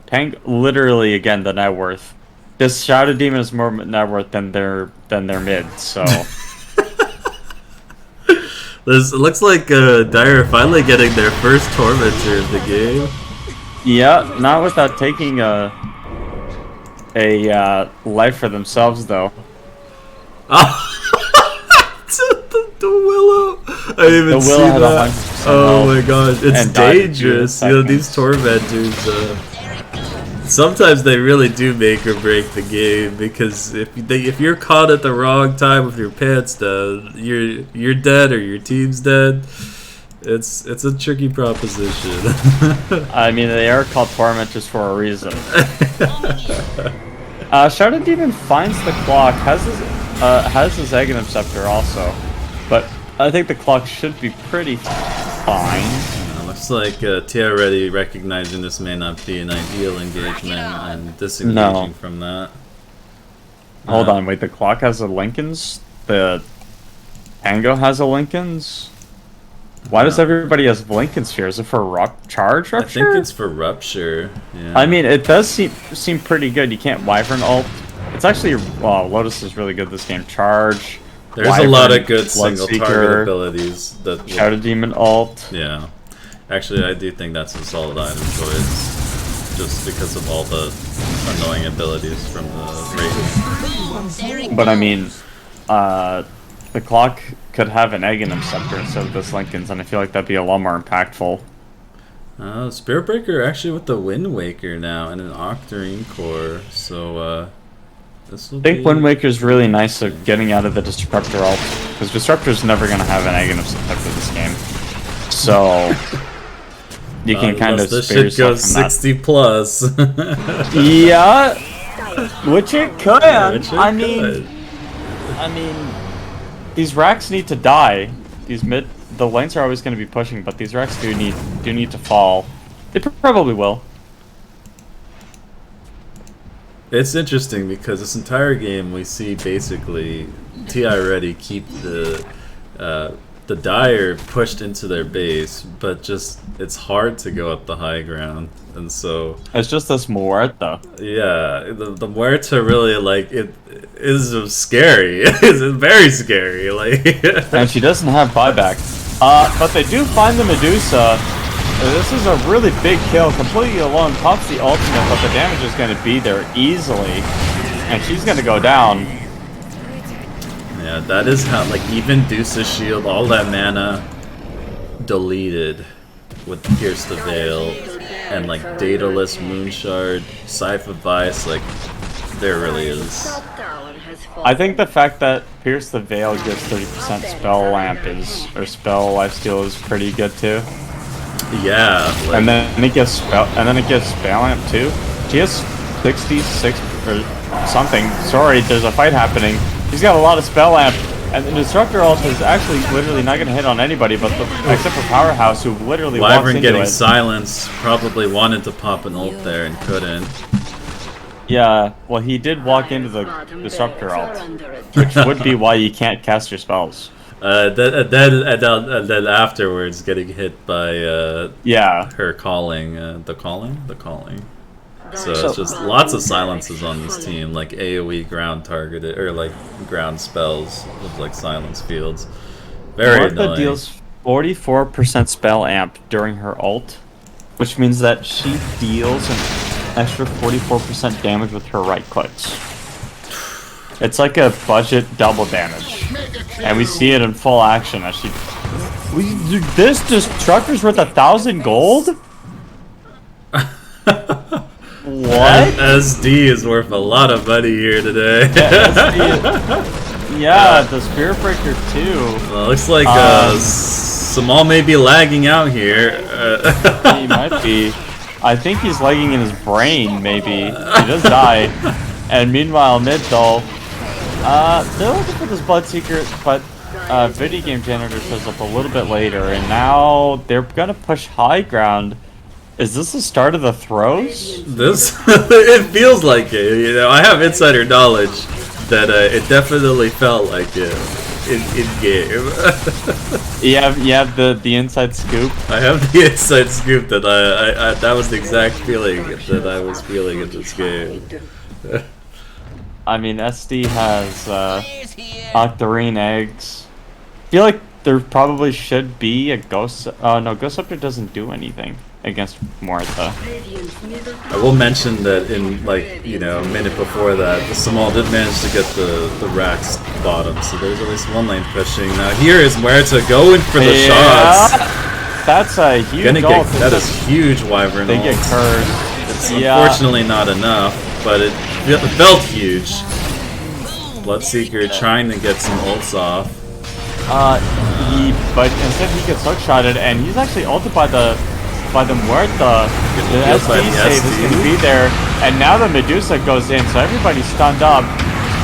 literally again the net worth. This Shadow Demon is more net worth than their mid. So It looks like Dire are finally getting their first Tormentor of the game. yeah, not without taking a life for themselves though. The Willow! I didn't even see that. Oh my gosh, it's dangerous. These Tormentors, sometimes they really do make or break the game, because if you're caught at the wrong time with your pants down, you're dead or your team's dead. It's a tricky proposition. I mean, they are called Tormentors for a reason. Shadow Demon finds the clock, has his Aegis Scepter also, but I think the clock should be pretty fine. Looks like TI RDY recognizing this may not be an ideal engagement and disengaging from that. Hold on, wait, the clock has a Lincolns? The Tango has a Lincolns? Why does everybody have Lincolns here? Is it for charge rupture? I think it's for rupture. Yeah. I mean, it does seem pretty good. You can't Wyvern ult. It's actually, well, Lotus is really good this game. Charge. There's Wyvern, a lot of good single Bloodseeker, target abilities. Shadow Demon ult. Yeah. Actually, I do think that's a solid item choice, just because of all the annoying abilities from the raid. But I mean, the clock could have an Aegis Scepter instead of this Lincoln's, and I feel like that'd be a lot more impactful. Spirit Breaker actually with the Wind Waker now and an Octarine core, so this will I think Wind Waker's really nice at getting out of the Disruptor ult, because Disruptor's never going to have an Aegis Scepter this game. So you can kind of this spare shit goes yourself from 60 plus. Yeah, which it could. I mean, these racks need to die. The lanes are always going to be pushing, but these racks do need to fall. They probably will. It's interesting because this entire game we see basically TI RDY keep the Dire pushed into their base, but just it's hard to go up the high ground, and so It's just this Muerta. yeah, the Muerta really it is scary. It's very scary, And she doesn't have buyback. But they do find the Medusa. This is a really big kill, completely alone. Pops the ultimate, but the damage is going to be there easily, and she's going to go down. Yeah, Yeah, that is how, like, even Deuce's shield, all that mana deleted with Pierce the Veil and, like, Daedalus, Moonshard, Scythe of Vice, like, there really is. I think the fact that Pierce the Veil gives 30% spell lamp is, or spell lifesteal is pretty good too. Yeah, like, And then it gives spell lamp too. She has 66 or something. Sorry, there's a fight happening. He's got a lot of spell lamp, and the Disruptor ult is actually literally not gonna hit on anybody, but except for Powerhouse, who literally walks Wyvern into getting it. silenced, probably wanted to pop an ult there and couldn't. Yeah, well, he did walk into the Disruptor ult, which would be why you can't cast your spells. Then afterwards getting hit by Yeah. her calling, the calling. So it's just lots of silences on this team, like AoE ground targeted, or like ground spells with like silence fields. Very Martha annoying. deals 44% spell amp during her ult, which means that she deals an extra 44% damage with her right clicks. It's like a budget double damage, and we see it in full action as she. This Destructor's worth 1,000 gold. What? SD is worth a lot of money here today. Yeah, the Spirit Breaker too. Well, looks like Samal may be lagging out here. He might be. I think he's lagging in his brain, maybe. He does die. And meanwhile, mid though, they're looking for this Bloodseeker, but Video Game Janitor shows up a little bit later, and now they're gonna push high ground. Is this the start of the throws? This it feels like it. You know, I have insider knowledge that it definitely felt like it in game. You have the inside scoop. I have the inside scoop that I that was the exact feeling that I was feeling in this game. I mean, SD has Octarine eggs. I feel like there probably should be a Ghost. No, Ghost Scepter doesn't do anything against Martha. I will mention that in, like, you know, a minute before that, the Samal did manage to get the Rax bottom, so there's at least one lane pushing. Now here is Muerta going for the shots. That's a huge That is huge Wyvern They get ult. cursed. It's unfortunately not enough, but it felt huge. Bloodseeker trying to get some ults off. But instead he gets hookshotted, and he's actually ulted by the Muerta. The SD save is going to be there, and now the Medusa goes in, so everybody's stunned up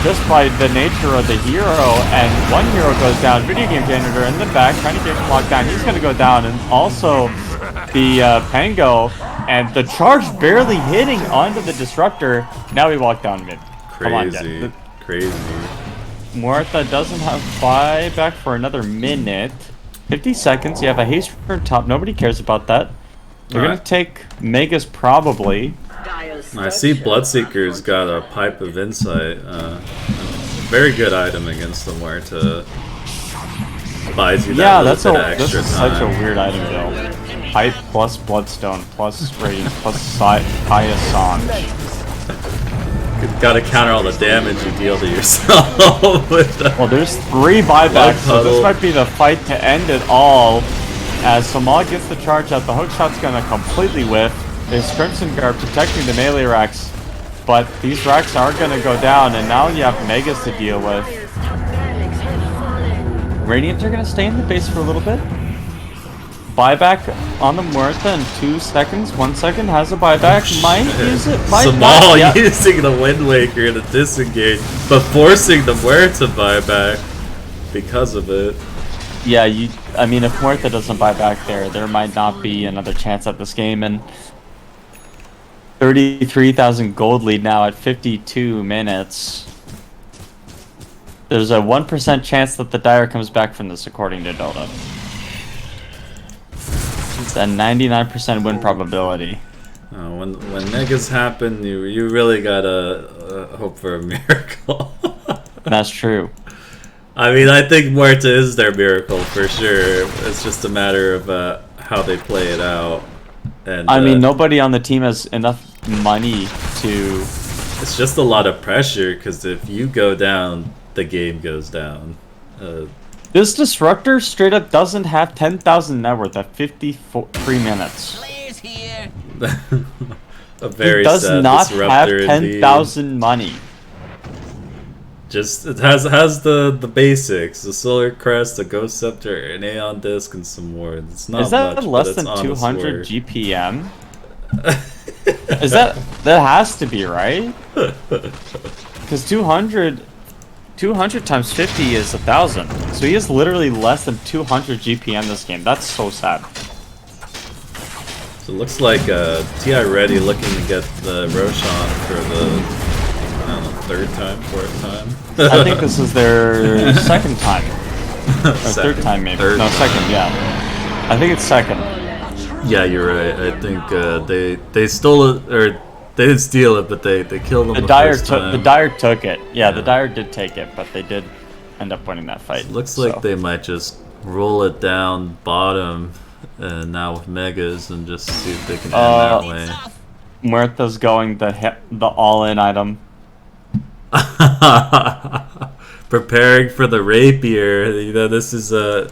just by the nature of the hero, and one hero goes down. Video Game Janitor in the back trying to get him locked down. He's going to go down, and also the Pango, and the charge barely hitting onto the Disruptor. Now we walk down mid. Crazy. Crazy. Muerta doesn't have buyback for another minute. 50 seconds. You have a haste for top. Nobody cares about that. They're going to take Megas probably. I see Bloodseeker's got a Pipe of Insight. Very good item against the Muerta. Buys you that little bit of extra this is time. such a weird item though. Pipe plus Bloodstone plus Radiant plus Kaya Sange. Gotta counter all the damage you deal to yourself with the Well, there's 3 buybacks, so this might be the fight to end it all. As Samal gets the charge out, the hookshot's gonna completely whiff. There's Crimson Guard protecting the melee racks, but these racks are gonna go down, and now you have Megas to deal with. Radiants are gonna stay in the base for a little bit. Buyback on the Muerta in 2 seconds. 1 second has a buyback. Might use it. Samal using the Wind Waker to disengage, but forcing the Muerta buyback because of it. Yeah, I mean, if Muerta doesn't buy back there might not be another chance at this game. And 33,000 gold lead now at 52 minutes. There's a 1% chance that the Dire comes back from this, according to Dota. It's a 99% win probability. When megas happen, you really gotta hope for a miracle. That's true. I mean, I think Muerta is their miracle for sure. It's just a matter of how they play it out. And I mean, nobody on the team has enough money to. It's just a lot of pressure because if you go down the game goes down. This disruptor straight up doesn't have 10,000 net worth at 53 minutes. A very He does sad not have disruptor indeed. 10,000 money. Just it has the basics: the solar crest, a ghost scepter, an Aeon disc, and some more. It's not Is that much, less but than it's honest 200 work. GPM? Is that has to be right? Because 200 times 50 is 1,000. So he is literally less than 200 GPM this game. That's so sad. So it looks like TI RDY looking to get the Roshan for the I don't know, third time, fourth time. I think this is their second time. Or third time maybe. Third no, time. second, yeah. I think it's second. Yeah, you're right. I think they stole it, or they didn't steal it, but they killed them the first time. The Dire took it. Yeah, the Dire did take it, but they did end up winning that fight. Looks like they might just roll it down bottom now with Megas and just see if they can end that way. Muerta's going the all-in item. Preparing for the rapier. You know, this is a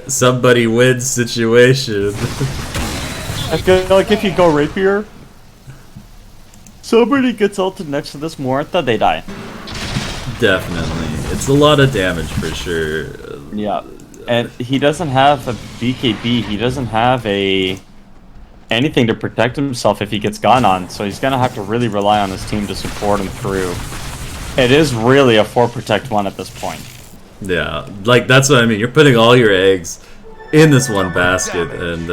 somebody wins situation. I feel like if you go rapier, somebody gets ulted next to this Muerta, they die. Definitely, it's a lot of damage for sure. Yeah, and he doesn't have a BKB. He doesn't have anything to protect himself if he gets gone on. So he's gonna have to really rely on his team to support him through. It is really a 4 protect 1 at this point. Yeah, like that's what I mean. You're putting all your eggs in this one basket, and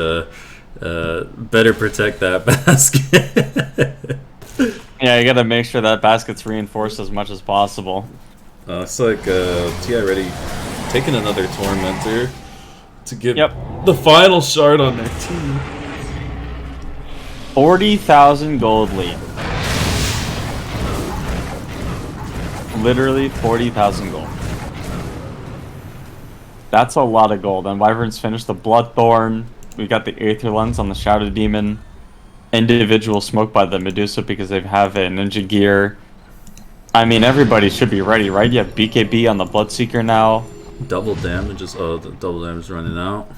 better protect that basket. Yeah, you gotta make sure that basket's reinforced as much as possible. Looks like TI RDY taking another Tormentor to get the final shard on their team. 40,000 gold lead. Literally 40,000 gold. That's a lot of gold. And Wyvern's finished the Bloodthorn. We got the Aether Lens on the Shrouded Demon. Individual smoke by the Medusa because they have a ninja gear. I mean, everybody should be ready, right? You have BKB on the Bloodseeker now. Double damage is the double damage is running out.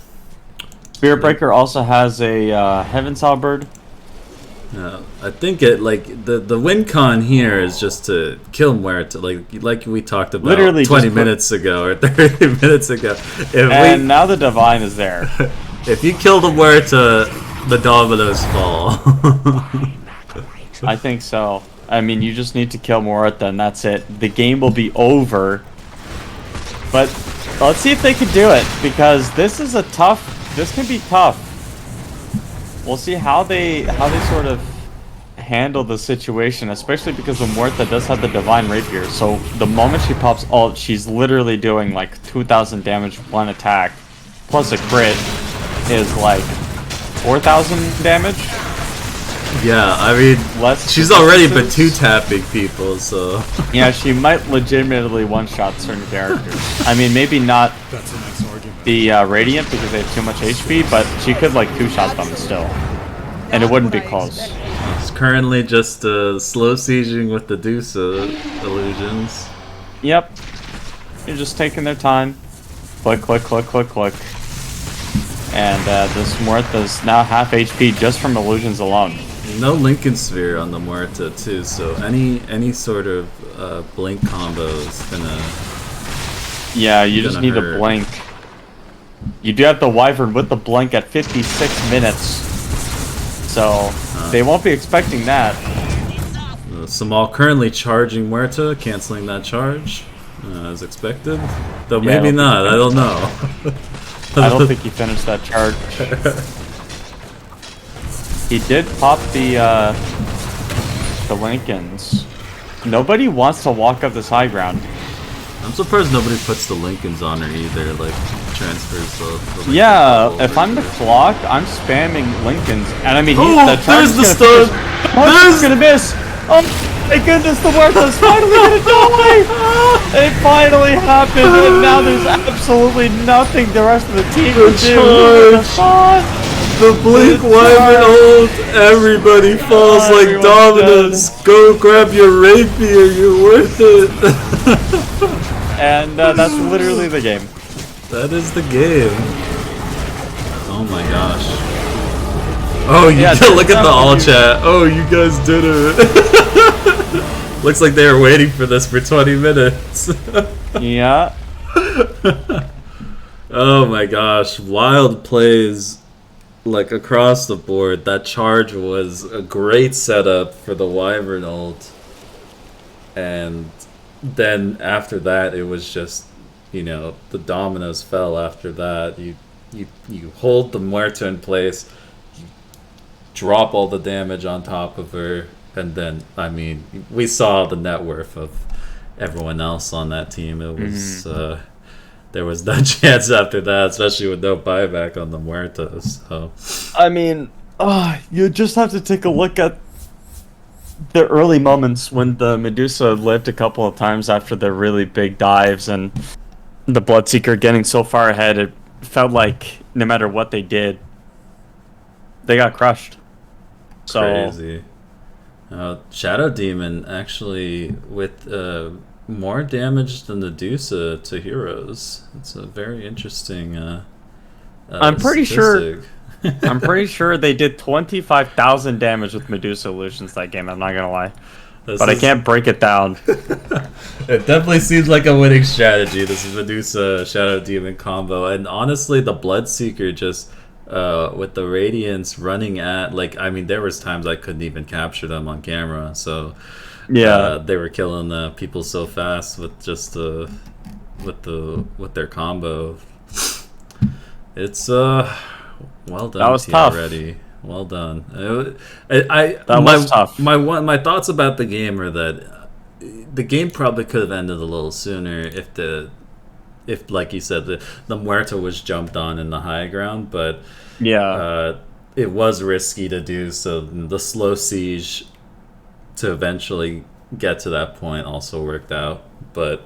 Spirit Breaker also has a Heaven's Halberd. I think it the win con here is just to kill Muerta, like we talked about Literally 20 minutes ago or 30 minutes ago. Now the Divine is there. If you kill the Muerta, the dominoes fall. I think so. I mean, you just need to kill Muerta and that's it. The game will be over. But let's see if they can do it, because this can be tough. We'll see how they sort of handle the situation, especially because the Muerta does have the Divine Rapier. So the moment she pops ult, she's literally doing like 2,000 damage one attack, plus a crit is like 4,000 damage. Yeah, I mean, she's already been 2-tapping people, so... Yeah, she might legitimately one-shot certain characters. I mean, maybe not the Radiant because they have too much HP, but she could like 2-shot them still. And it wouldn't be close. It's currently just slow sieging with the Dusa illusions. Yep. You're just taking their time. Click, click, click, click, click. And this Muerta's now half HP just from illusions alone. No Lincoln Sphere on the Muerta too, so any sort of blink combo is gonna... Yeah, you just need a blink. You do have the Wyvern with the blink at 56 minutes. So, they won't be expecting that. Samal currently charging Muerta, canceling that charge, as expected. Though maybe not, I don't know. I don't think he finished that charge. He did pop the Lincolns. Nobody wants to walk up this high ground. I'm surprised nobody puts the Lincolns on her either, like transfers the Lincoln. Yeah, if I'm the clock, I'm spamming Lincolns, and I mean, there's the stun! There's gonna miss! Oh my goodness, the Muerta's finally gonna die! It finally happened, and now there's absolutely nothing the rest of the team can do. The blink Wyvern ult, everybody falls like dominoes. Go grab your rapier, you're worth it. And that's literally the game. That is the game. Oh my gosh. Oh, you Yeah, look at the all chat. Oh, you guys did it. Looks like they were waiting for this for 20 minutes. Yeah. Oh my gosh. Wild plays like across the board. That charge was a great setup for the Wyvern ult. And then after that, it was just, you know, the dominoes fell after that. You hold the Muerta in place, you drop all the damage on top of her, and then, I mean, we saw the net worth of everyone else on that team. It was, there was no chance after that, especially with no buyback on the Muerta. So, I mean, you just have to take a look at the early moments when the Medusa lived a couple of times after the really big dives and the Bloodseeker getting so far ahead. It felt like no matter what they did, they got crushed. So crazy. Shadow Demon actually with more damage than the Medusa to heroes. It's a very interesting. I'm pretty statistic. I'm pretty sure they did 25,000 damage with Medusa illusions that game. I'm not gonna lie, but I can't break it down. It definitely seems like a winning strategy. This is Medusa Shadow Demon combo, and honestly, the Bloodseeker just with the Radiance running at, like, I mean, there was times I couldn't even capture them on camera. So Yeah, they were killing people so fast with just with their combo. It's well done. That was TI tough. RDY. Well done. That was tough. My thoughts about the game are that the game probably could have ended a little sooner if like you said the Muerta was jumped on in the high ground, but yeah. it was risky to do so. The slow siege to eventually get to that point also worked out, but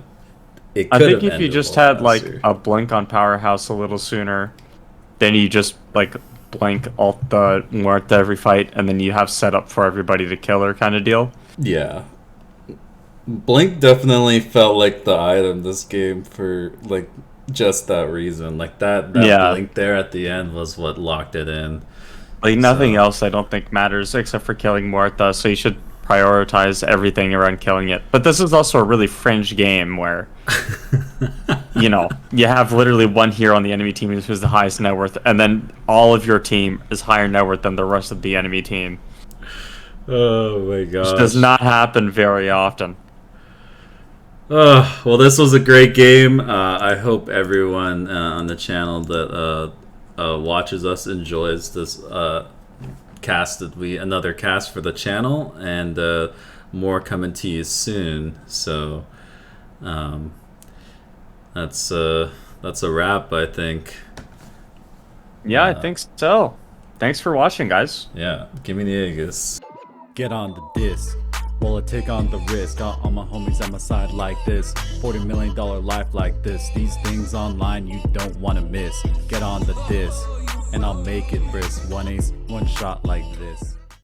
it I could think have if you ended just a little had like faster. a blink on Powerhouse a little sooner, then you just like blink alt the Muerta every fight, and then you have set up for everybody to kill her kind of deal. Yeah. Blink definitely felt like the item this game for like just that reason. Like that Yeah. blink there at the end was what locked it in. Like nothing So- else I don't think matters except for killing Muerta, so you should prioritize everything around killing it. But this is also a really fringe game where you know, you have literally one hero on the enemy team who's the highest net worth, and then all of your team is higher net worth than the rest of the enemy team. Oh my gosh. Which does not happen very often. Well, this was a great game. I hope everyone on the channel that watches us enjoys this cast. Another cast for the channel, and more coming to you soon. So that's a wrap, I think. Yeah, I think so. Thanks for watching, guys. Yeah, give me the Aegis. Get on the disc while I take on the risk. Got all my homies at my side like this. $40 million life like this. These things online you don't want to miss. Get on the disc and I'll make it brisk. One ace, one shot like this.